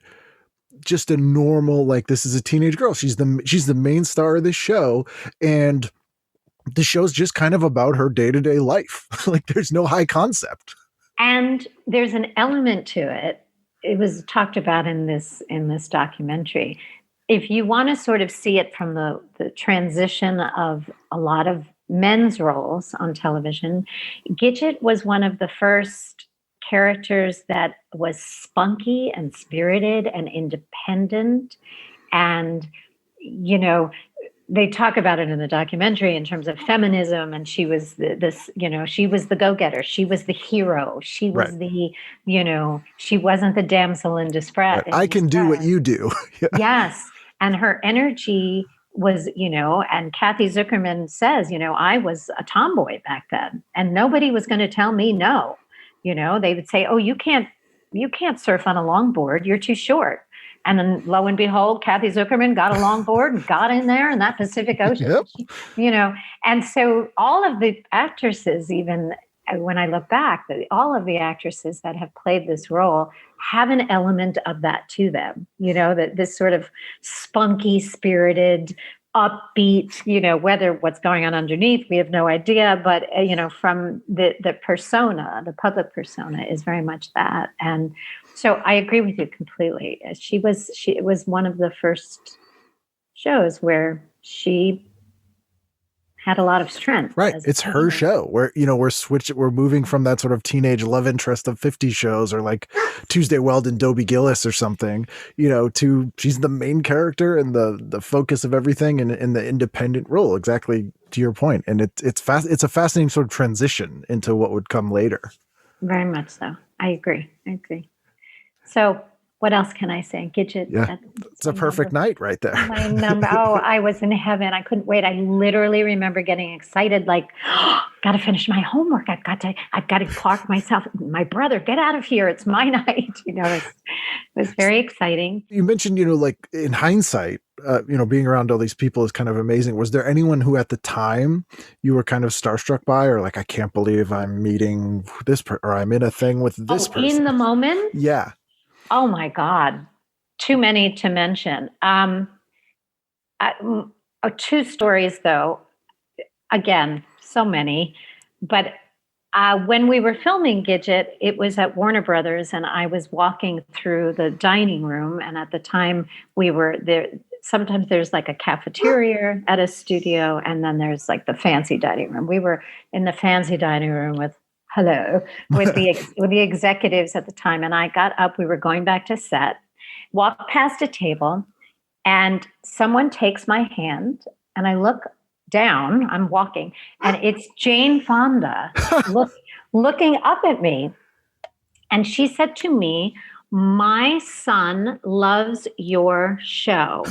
[SPEAKER 3] just a normal, like, this is a teenage girl. She's the main star of this show. And the show's just kind of about her day-to-day life. Like, there's no high concept.
[SPEAKER 5] And there's an element to it. It was talked about in this documentary. If you want to sort of see it from the transition of a lot of men's roles on television, Gidget was one of the first characters that was spunky and spirited and independent. And, you know, they talk about it in the documentary in terms of feminism, and she was she was the go-getter. She was the hero. She was
[SPEAKER 3] Right.
[SPEAKER 5] the, she wasn't the damsel in distress.
[SPEAKER 3] Right. I can do what you do. Yeah.
[SPEAKER 5] Yes. And her energy was, and Kathy Zuckerman says, I was a tomboy back then, and nobody was going to tell me no. They would say, oh, you can't surf on a longboard. You're too short. And then lo and behold, Kathy Zuckerman got a longboard and got in there in that Pacific Ocean.
[SPEAKER 3] Yep.
[SPEAKER 5] And so all of the actresses, even when I look back, all of the actresses that have played this role have an element of that to them, that this sort of spunky, spirited, upbeat, whether what's going on underneath, we have no idea. But, from the persona, the public persona is very much that. And so I agree with you completely. It was one of the first shows where she had a lot of strength.
[SPEAKER 3] Right. It's her show where, we're moving from that sort of teenage love interest of 50 shows or like Tuesday Weld and Dobie Gillis or something, to she's the main character and the focus of everything in the independent role. Exactly to your point. And it's a fascinating sort of transition into what would come later. Very
[SPEAKER 5] much so. I agree. So what else can I say? Gidget.
[SPEAKER 3] Yeah, it's a perfect night right there.
[SPEAKER 5] My number. Oh, I was in heaven. I couldn't wait. I literally remember getting excited, like, got to finish my homework. I've got to park myself. My brother, get out of here. It's my night. It was very exciting.
[SPEAKER 3] You mentioned, like in hindsight, being around all these people is kind of amazing. Was there anyone who at the time you were kind of starstruck by, or like, I can't believe I'm meeting this or I'm in a thing with this person?
[SPEAKER 5] In the moment?
[SPEAKER 3] Yeah.
[SPEAKER 5] Oh my God. Too many to mention. Two stories though. Again, so many. But when we were filming Gidget, it was at Warner Brothers, and I was walking through the dining room. And at the time we were there, sometimes there's like a cafeteria at a studio, and then there's like the fancy dining room. We were in the fancy dining room with the executives at the time. And I got up, we were going back to set, walked past a table, and someone takes my hand, and I look down, I'm walking, and it's Jane Fonda looking up at me. And she said to me, my son loves your show.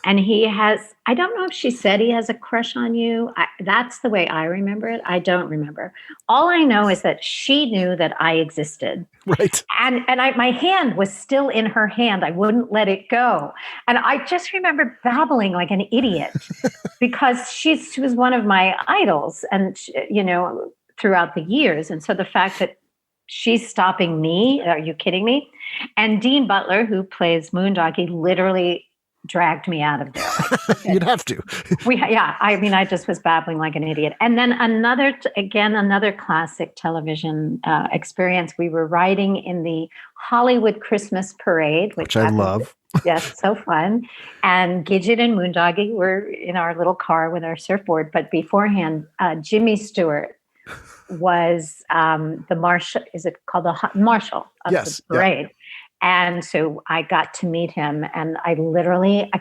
[SPEAKER 5] And I don't know if she said he has a crush on you. That's the way I remember it. I don't remember. All I know is that she knew that I existed.
[SPEAKER 3] Right.
[SPEAKER 5] And my hand was still in her hand. I wouldn't let it go. And I just remember babbling like an idiot because she was one of my idols, and, throughout the years. And so the fact that she's stopping me, are you kidding me? And Dean Butler, who plays Moondoggie, literally dragged me out of there.
[SPEAKER 3] You'd have to.
[SPEAKER 5] I just was babbling like an idiot. And then another classic television experience. We were riding in the Hollywood Christmas Parade, which
[SPEAKER 3] I love.
[SPEAKER 5] Yes, so fun. And Gidget and Moondoggie were in our little car with our surfboard. But beforehand, Jimmy Stewart was the marshal. Is it called the marshal of the parade? Yeah. And so I got to meet him, and I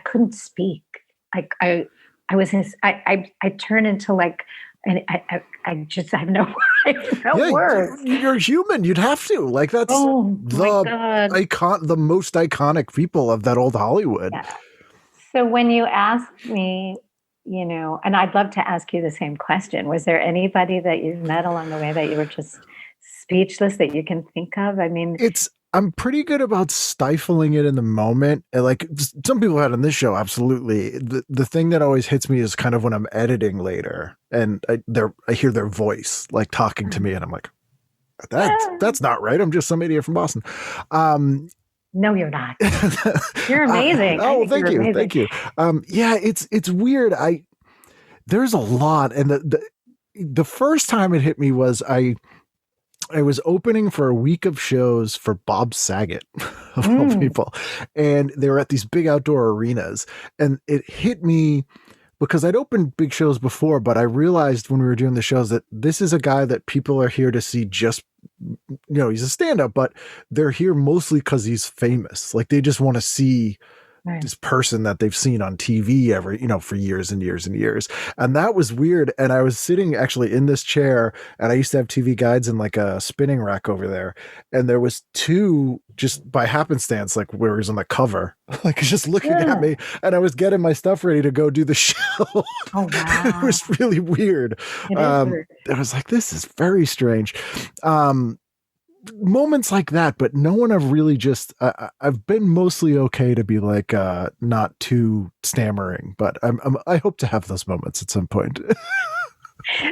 [SPEAKER 5] couldn't speak. I turned into like, and I have no words.
[SPEAKER 3] You're human. You'd have to. Like, that's the most iconic people of that old Hollywood.
[SPEAKER 5] Yeah. So when you ask me, and I'd love to ask you the same question. Was there anybody that you've met along the way that you were just speechless that you can think of? I mean,
[SPEAKER 3] I'm pretty good about stifling it in the moment. And like some people had on this show, absolutely. The thing that always hits me is kind of when I'm editing later and I hear their voice like talking to me and I'm like, that's not right. I'm just some idiot from Boston.
[SPEAKER 5] No, you're not. You're amazing.
[SPEAKER 3] Thank you. Thank you. Yeah, it's weird. There's a lot. And the first time it hit me was I was opening for a week of shows for Bob Saget, of all people. And they were at these big outdoor arenas. And it hit me because I'd opened big shows before, but I realized when we were doing the shows that this is a guy that people are here to see just, he's a stand-up, but they're here mostly because he's famous. Like they just want to see this person that they've seen on TV for years and years and years. And that was weird. And I was sitting actually in this chair and I used to have TV guides in like a spinning rack over there. And there was two just by happenstance, like where he was on the cover, like just looking at me and I was getting my stuff ready to go do the show. Oh, wow. It was really weird. I was like, this is very strange. Moments like that, but no one I've really just I've been mostly okay to be like not too stammering, but I hope to have those moments at some point.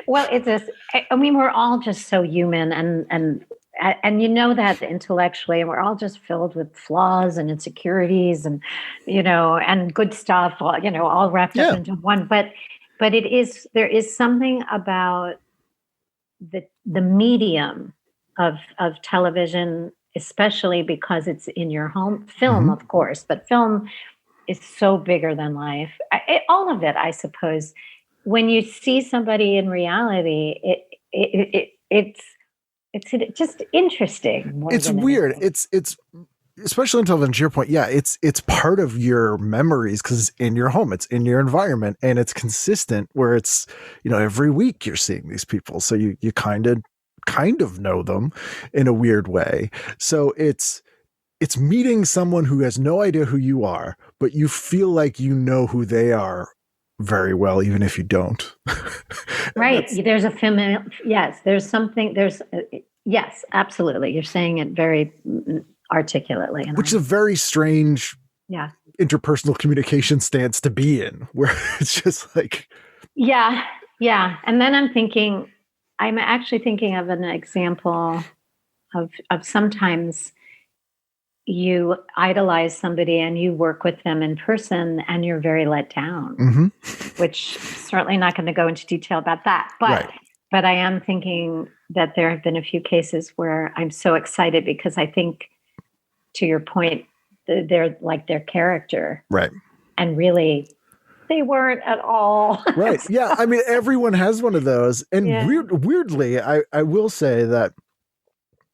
[SPEAKER 5] Well, we're all just so human and that intellectually, and we're all just filled with flaws and insecurities and and good stuff, all wrapped up into one. But there is something about the medium of television, especially because it's in your home. Film, of course, but film is so bigger than life. All of it, I suppose. When you see somebody in reality, it's just interesting.
[SPEAKER 3] It's weird. It's especially in television. To your point, it's part of your memories because it's in your home, it's in your environment, and it's consistent. Where it's every week you're seeing these people, so you kind of know them in a weird way. So it's meeting someone who has no idea who you are, but you feel like you know who they are very well, even if you don't.
[SPEAKER 5] Right. There's a feminine. Yes. There's something, yes, absolutely. You're saying it very articulately.
[SPEAKER 3] Which is a very strange interpersonal communication stance to be in, where it's just like.
[SPEAKER 5] Yeah. Yeah. And then I'm actually thinking of an example of sometimes you idolize somebody and you work with them in person and you're very let down, which certainly not going to go into detail about that. But I am thinking that there have been a few cases where I'm so excited because I think, to your point, they're like their character.
[SPEAKER 3] Right.
[SPEAKER 5] And really, they weren't at all.
[SPEAKER 3] Right. Yeah. I mean, everyone has one of those. And weirdly, I will say that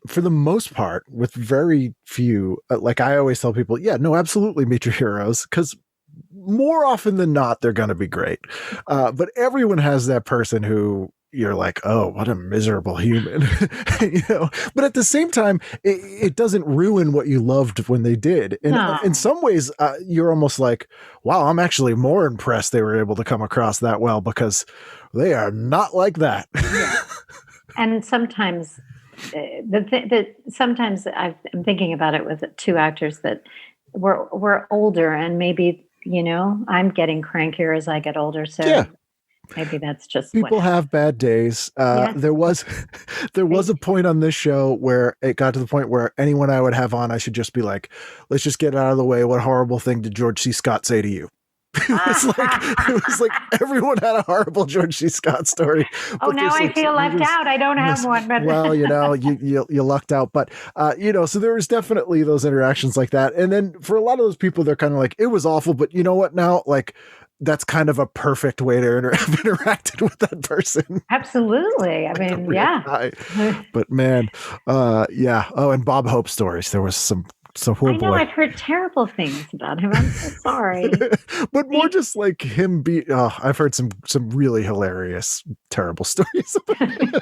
[SPEAKER 3] for the most part, with very few, like I always tell people, absolutely meet your heroes, because more often than not, they're going to be great. But everyone has that person who you're like, oh, what a miserable human, but at the same time, it doesn't ruin what you loved when they did. And in some ways, you're almost like, wow, I'm actually more impressed they were able to come across that well, because they are not like that.
[SPEAKER 5] And sometimes sometimes I'm thinking about it with two actors that were older, and maybe, I'm getting crankier as I get older. So maybe that's just
[SPEAKER 3] people have bad days. There was a point on this show where it got to the point where anyone I would have on, I should just be like, let's just get it out of the way. What horrible thing did George C. Scott say to you? It was like everyone had a horrible George C. Scott story.
[SPEAKER 5] Oh, now I feel left out. I don't have one. But
[SPEAKER 3] well, you lucked out. But so there was definitely those interactions like that. And then for a lot of those people, they're kind of like, it was awful, but you know what now? Like, that's kind of a perfect way to have interacted with that person.
[SPEAKER 5] Absolutely. I mean,
[SPEAKER 3] But man, Oh, and Bob Hope stories. There was some. So
[SPEAKER 5] I know I've heard terrible things about him. I'm so sorry.
[SPEAKER 3] But more just like him I've heard some really hilarious, terrible stories about him.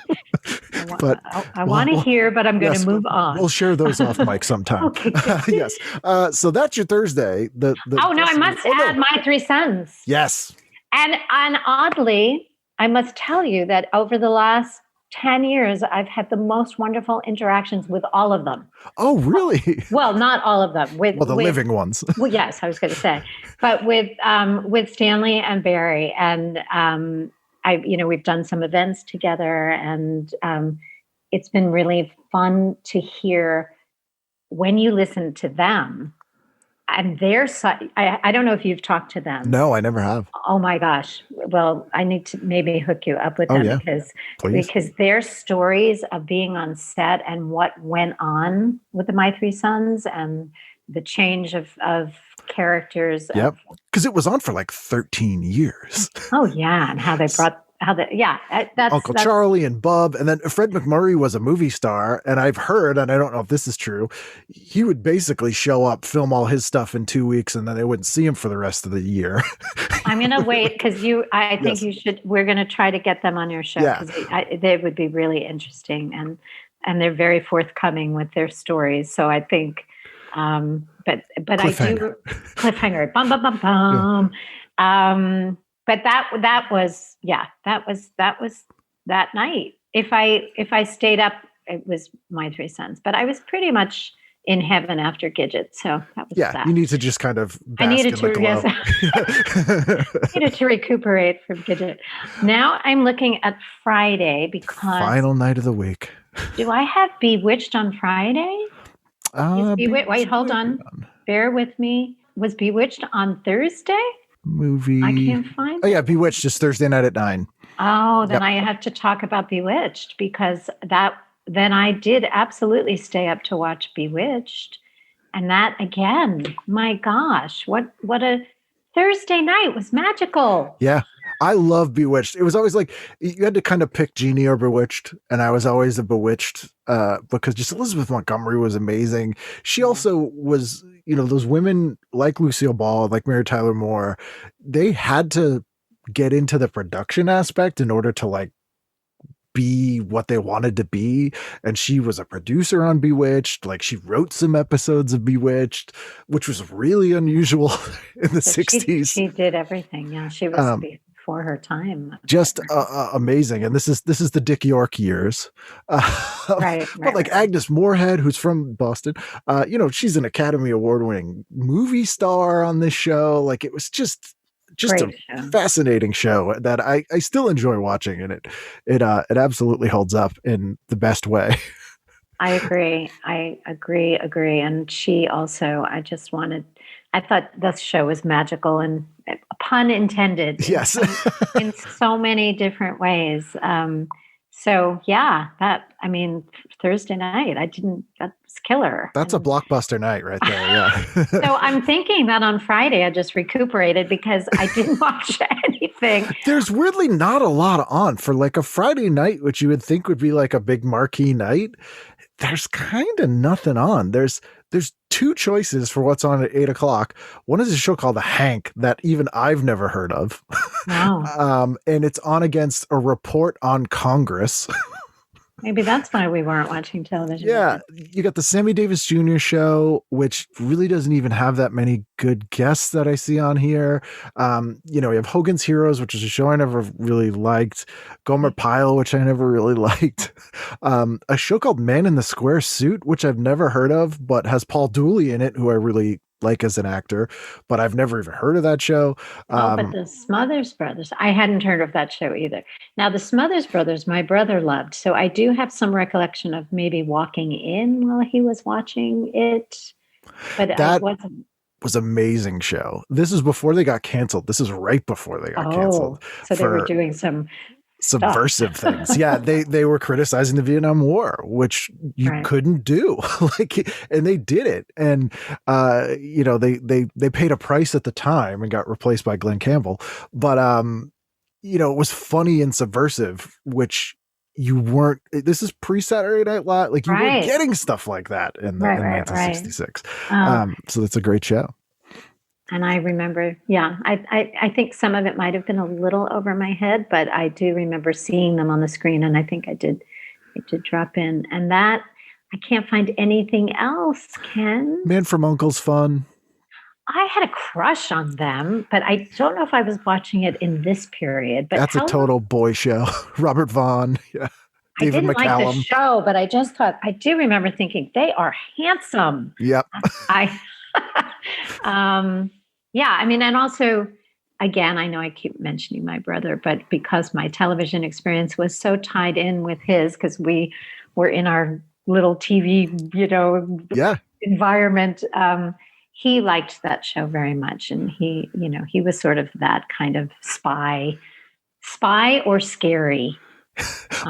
[SPEAKER 3] But
[SPEAKER 5] I want to hear, but I'm going to move on.
[SPEAKER 3] We'll share those off mic sometime.
[SPEAKER 5] Okay.
[SPEAKER 3] Yes. So that's your Thursday.
[SPEAKER 5] I must add my 3 sons.
[SPEAKER 3] Yes.
[SPEAKER 5] And oddly, I must tell you that over the last 10 years, I've had the most wonderful interactions with all of them.
[SPEAKER 3] Oh, really?
[SPEAKER 5] Well, not all of them. With
[SPEAKER 3] living ones.
[SPEAKER 5] Well, yes, I was going to say, but with Stanley and Barry, and we've done some events together, and it's been really fun to hear when you listen to them. And I don't know if you've talked to them.
[SPEAKER 3] No, I never have.
[SPEAKER 5] Oh my gosh. Well, I need to maybe hook you up with them because their stories of being on set and what went on with the My Three Sons and the change of characters.
[SPEAKER 3] Yep. Because it was on for like 13 years.
[SPEAKER 5] Oh yeah. And how they brought that's
[SPEAKER 3] Uncle Charlie and Bub, and then Fred McMurray was a movie star, and I've heard, and I don't know if this is true, he would basically show up, film all his stuff in 2 weeks, and then they wouldn't see him for the rest of the year.
[SPEAKER 5] I'm gonna wait because I think you should. We're gonna try to get them on your show because they would be really interesting, and they're very forthcoming with their stories. So I think, but I do cliffhanger. Bum bum bum bum. Yeah. But that was that night. If I stayed up, it was My Three Sons. But I was pretty much in heaven after Gidget, so that was that. You
[SPEAKER 3] need to just kind of bask
[SPEAKER 5] I needed
[SPEAKER 3] in the glow.
[SPEAKER 5] Yes, needed to recuperate from Gidget. Now I'm looking at Friday because
[SPEAKER 3] final night of the week.
[SPEAKER 5] Do I have Bewitched on Friday? Wait, hold on. Bear with me. Was Bewitched on Thursday?
[SPEAKER 3] Movie.
[SPEAKER 5] I can't find it.
[SPEAKER 3] Oh yeah, Bewitched is Thursday night at 9.
[SPEAKER 5] Oh, then I have to talk about Bewitched because then I did absolutely stay up to watch Bewitched. And that again, my gosh, what a Thursday night was magical.
[SPEAKER 3] Yeah. I love Bewitched. It was always like you had to kind of pick Jeanie or Bewitched, and I was always a Bewitched because just Elizabeth Montgomery was amazing. She also was, those women like Lucille Ball, like Mary Tyler Moore, they had to get into the production aspect in order to like be what they wanted to be. And she was a producer on Bewitched. Like she wrote some episodes of Bewitched, which was really unusual in the 60s.
[SPEAKER 5] She did everything. Yeah, she was for her time.
[SPEAKER 3] Just amazing. And this is the Dick York years.
[SPEAKER 5] Right.
[SPEAKER 3] But like Agnes Moorehead, who's from Boston, she's an Academy Award winning movie star on this show. Like it was just a fascinating show that I still enjoy watching, and it absolutely holds up in the best way.
[SPEAKER 5] I agree. And she also, I thought this show was magical, and pun intended.
[SPEAKER 3] Yes.
[SPEAKER 5] in so many different ways. So yeah, Thursday night, that's killer.
[SPEAKER 3] That's a blockbuster night right there. Yeah.
[SPEAKER 5] So I'm thinking that on Friday, I just recuperated because I didn't watch anything.
[SPEAKER 3] There's weirdly not a lot on for like a Friday night, which you would think would be like a big marquee night. There's kind of nothing on. There's two choices for what's on at 8:00. One is a show called The Hank that even I've never heard of.
[SPEAKER 5] Wow.
[SPEAKER 3] And it's on against A Report on Congress.
[SPEAKER 5] Maybe that's why we weren't watching television.
[SPEAKER 3] Yeah. You got the Sammy Davis Jr. show, which really doesn't even have that many good guests that I see on here. You have Hogan's Heroes, which is a show I never really liked. Gomer Pyle, which I never really liked. A show called Man in the Square Suit, which I've never heard of, but has Paul Dooley in it, who I really like as an actor, but I've never even heard of that show.
[SPEAKER 5] But the Smothers Brothers, I hadn't heard of that show either. Now, the Smothers Brothers, my brother loved, so I do have some recollection of maybe walking in while he was watching it, but
[SPEAKER 3] that
[SPEAKER 5] I wasn't.
[SPEAKER 3] Was amazing show. This is before they got canceled. This is right before they got canceled.
[SPEAKER 5] So they were doing some
[SPEAKER 3] subversive things. Yeah, they were criticizing the Vietnam War, which you couldn't do. And they did it. And they paid a price at the time and got replaced by Glenn Campbell. But it was funny and subversive, which you weren't. This is pre-Saturday Night Live. Like you weren't getting stuff like that in 1966. So that's a great show.
[SPEAKER 5] And I remember, I think some of it might have been a little over my head, but I do remember seeing them on the screen, and I think I did drop in. And that, I can't find anything else, Ken.
[SPEAKER 3] Man from U.N.C.L.'s fun.
[SPEAKER 5] I had a crush on them, but I don't know if I was watching it in this period. But
[SPEAKER 3] that's a total boy show. Robert Vaughn. Yeah. David
[SPEAKER 5] didn't like the
[SPEAKER 3] McCallum.
[SPEAKER 5] show, but I just thought, I do remember thinking they are handsome.
[SPEAKER 3] Yep.
[SPEAKER 5] Yeah, I mean, and also, again, I know I keep mentioning my brother, but because my television experience was so tied in with his, because we were in our little TV, environment, he liked that show very much. And he was sort of that kind of spy or scary.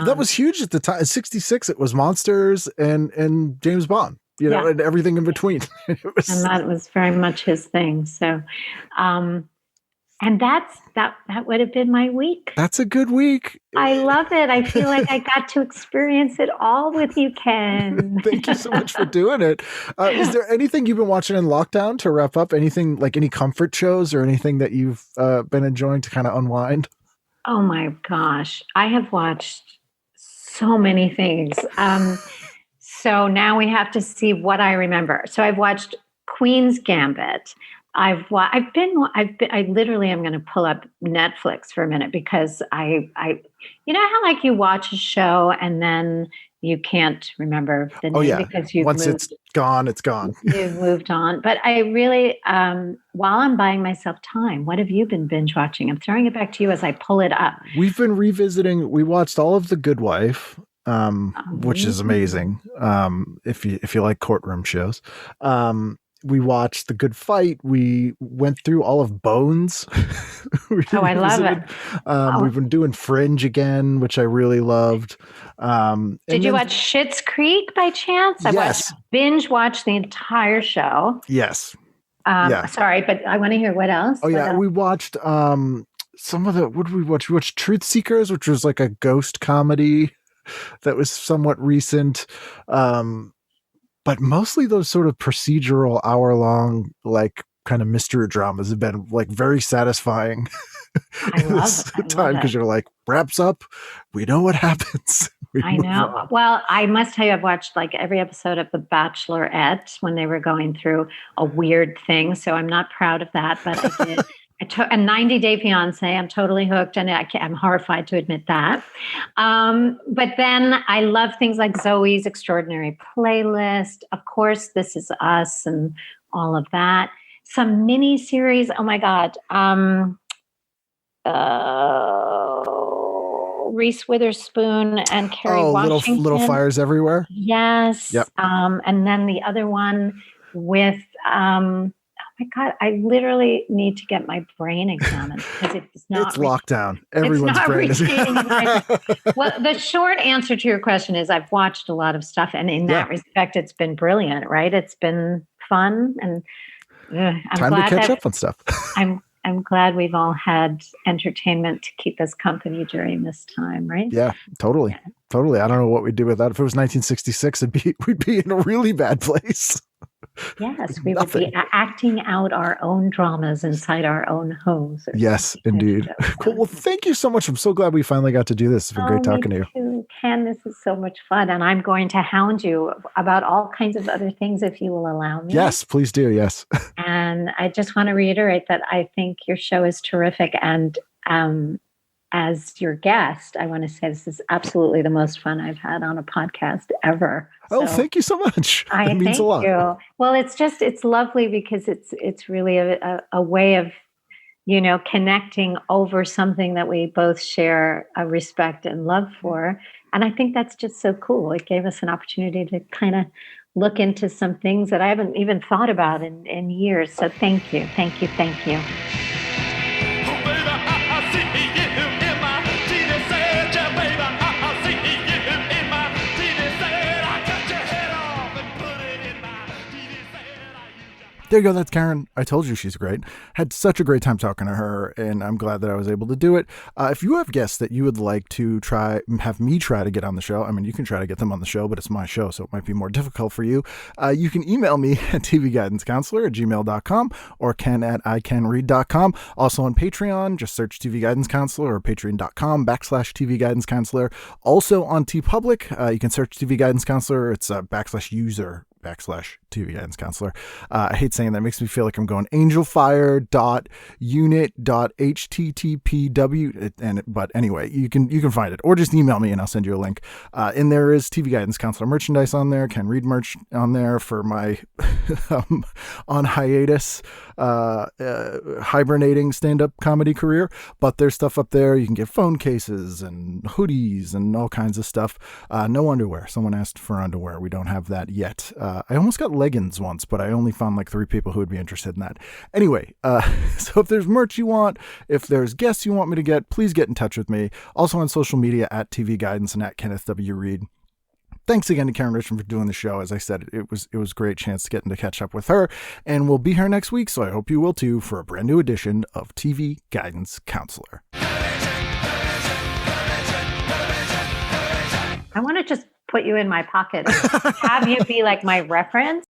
[SPEAKER 3] That was huge at the time. In 66, it was Monsters and James Bond, and everything in between.
[SPEAKER 5] And that was very much his thing. So, and that would have been my week.
[SPEAKER 3] That's a good week.
[SPEAKER 5] I love it. I feel like I got to experience it all with you, Ken.
[SPEAKER 3] Thank you so much for doing it. Is there anything you've been watching in lockdown to wrap up? Anything like any comfort shows or anything that you've been enjoying to kind of unwind?
[SPEAKER 5] Oh my gosh. I have watched so many things. So now we have to see what I remember. So I've watched Queen's Gambit. I literally am going to pull up Netflix for a minute because I how like you watch a show and then you can't remember the name because
[SPEAKER 3] once it's gone, it's gone.
[SPEAKER 5] You've moved on. But I really, while I'm buying myself time, what have you been binge watching? I'm throwing it back to you as I pull it up.
[SPEAKER 3] We've been revisiting. We watched all of The Good Wife, which is amazing. If you like courtroom shows. We watched The Good Fight. We went through all of Bones.
[SPEAKER 5] I love it.
[SPEAKER 3] We've been doing Fringe again, which I really loved.
[SPEAKER 5] Did you watch Schitt's Creek by chance?
[SPEAKER 3] Yes.
[SPEAKER 5] Binge watched the entire show.
[SPEAKER 3] Yes.
[SPEAKER 5] Sorry, but I want to hear what else.
[SPEAKER 3] Oh, yeah. We watched some of the, what did we watch? We watched Truth Seekers, which was like a ghost comedy that was somewhat recent. But mostly those sort of procedural hour-long, like kind of mystery dramas have been like very satisfying.
[SPEAKER 5] I love it.
[SPEAKER 3] Time because you're like, wraps up, we know what happens.
[SPEAKER 5] I know. Well, I must tell you, I've watched like every episode of The Bachelorette when they were going through a weird thing. So I'm not proud of that, but I did. A 90 Day Fiance, I'm totally hooked, and I'm horrified to admit that. But then I love things like Zoe's Extraordinary Playlist. Of course, This Is Us and all of that. Some mini series. Oh my God. Reese Witherspoon and Kerry Washington.
[SPEAKER 3] Little Fires Everywhere.
[SPEAKER 5] Yes. Yep. And then the other one with my God, I literally need to get my brain examined because it's not.
[SPEAKER 3] It's lockdown. Everyone's brain is.
[SPEAKER 5] Well, the short answer to your question is I've watched a lot of stuff, and in that respect, it's been brilliant. Right? It's been fun, and I'm
[SPEAKER 3] time
[SPEAKER 5] glad
[SPEAKER 3] to catch up on stuff.
[SPEAKER 5] I'm glad we've all had entertainment to keep us company during this time. Right?
[SPEAKER 3] Yeah, totally. Yeah. Totally. I don't know what we'd do without. If it was 1966, we'd be in a really bad place.
[SPEAKER 5] Yes, we would be acting out our own dramas inside our own homes.
[SPEAKER 3] Yes, indeed. Cool. Well, thank you so much. I'm so glad we finally got to do this. It's been great talking to you.
[SPEAKER 5] Too. Ken, this is so much fun. And I'm going to hound you about all kinds of other things if you will allow me.
[SPEAKER 3] Yes, please do. Yes.
[SPEAKER 5] And I just want to reiterate that I think your show is terrific. And as your guest, I want to say this is absolutely the most fun I've had on a podcast ever.
[SPEAKER 3] Oh, thank you so much. That means a lot.
[SPEAKER 5] You. Well, it's lovely because it's really a way of, connecting over something that we both share a respect and love for. And I think that's just so cool. It gave us an opportunity to kind of look into some things that I haven't even thought about in years. So thank you. Thank you. Thank you.
[SPEAKER 3] There you go. That's Caryn. I told you she's great. Had such a great time talking to her, and I'm glad that I was able to do it. If you have guests that you would like to have me try to get on the show, I mean, you can try to get them on the show, but it's my show, so it might be more difficult for you. You can email me at tvguidancecounselor@gmail.com or ken@icanread.com. Also on Patreon, just search TV Guidance Counselor or patreon.com/TV Guidance Counselor. Also on TeePublic, you can search TV Guidance Counselor. It's /user Facebook.com/TV Guidance Counselor. I hate saying that. It makes me feel like I'm going angelfire.unit.httpw. But anyway, you can find it, or just email me and I'll send you a link. And there is TV Guidance Counselor merchandise on there. Can Read merch on there for my on hiatus hibernating stand-up comedy career. But there's stuff up there. You can get phone cases and hoodies and all kinds of stuff. No underwear. Someone asked for underwear. We don't have that yet. I almost got leggings once, but I only found like 3 people who would be interested in that. Anyway, so if there's merch you want, if there's guests you want me to get, please get in touch with me. Also on social media at TV Guidance and at Kenneth W. Reed. Thanks again to Caryn Richman for doing the show. As I said, it was a great chance to get to catch up with her, and we'll be here next week, so I hope you will too, for a brand new edition of TV Guidance Counselor.
[SPEAKER 5] I want to just put you in my pocket and have you be like my reference.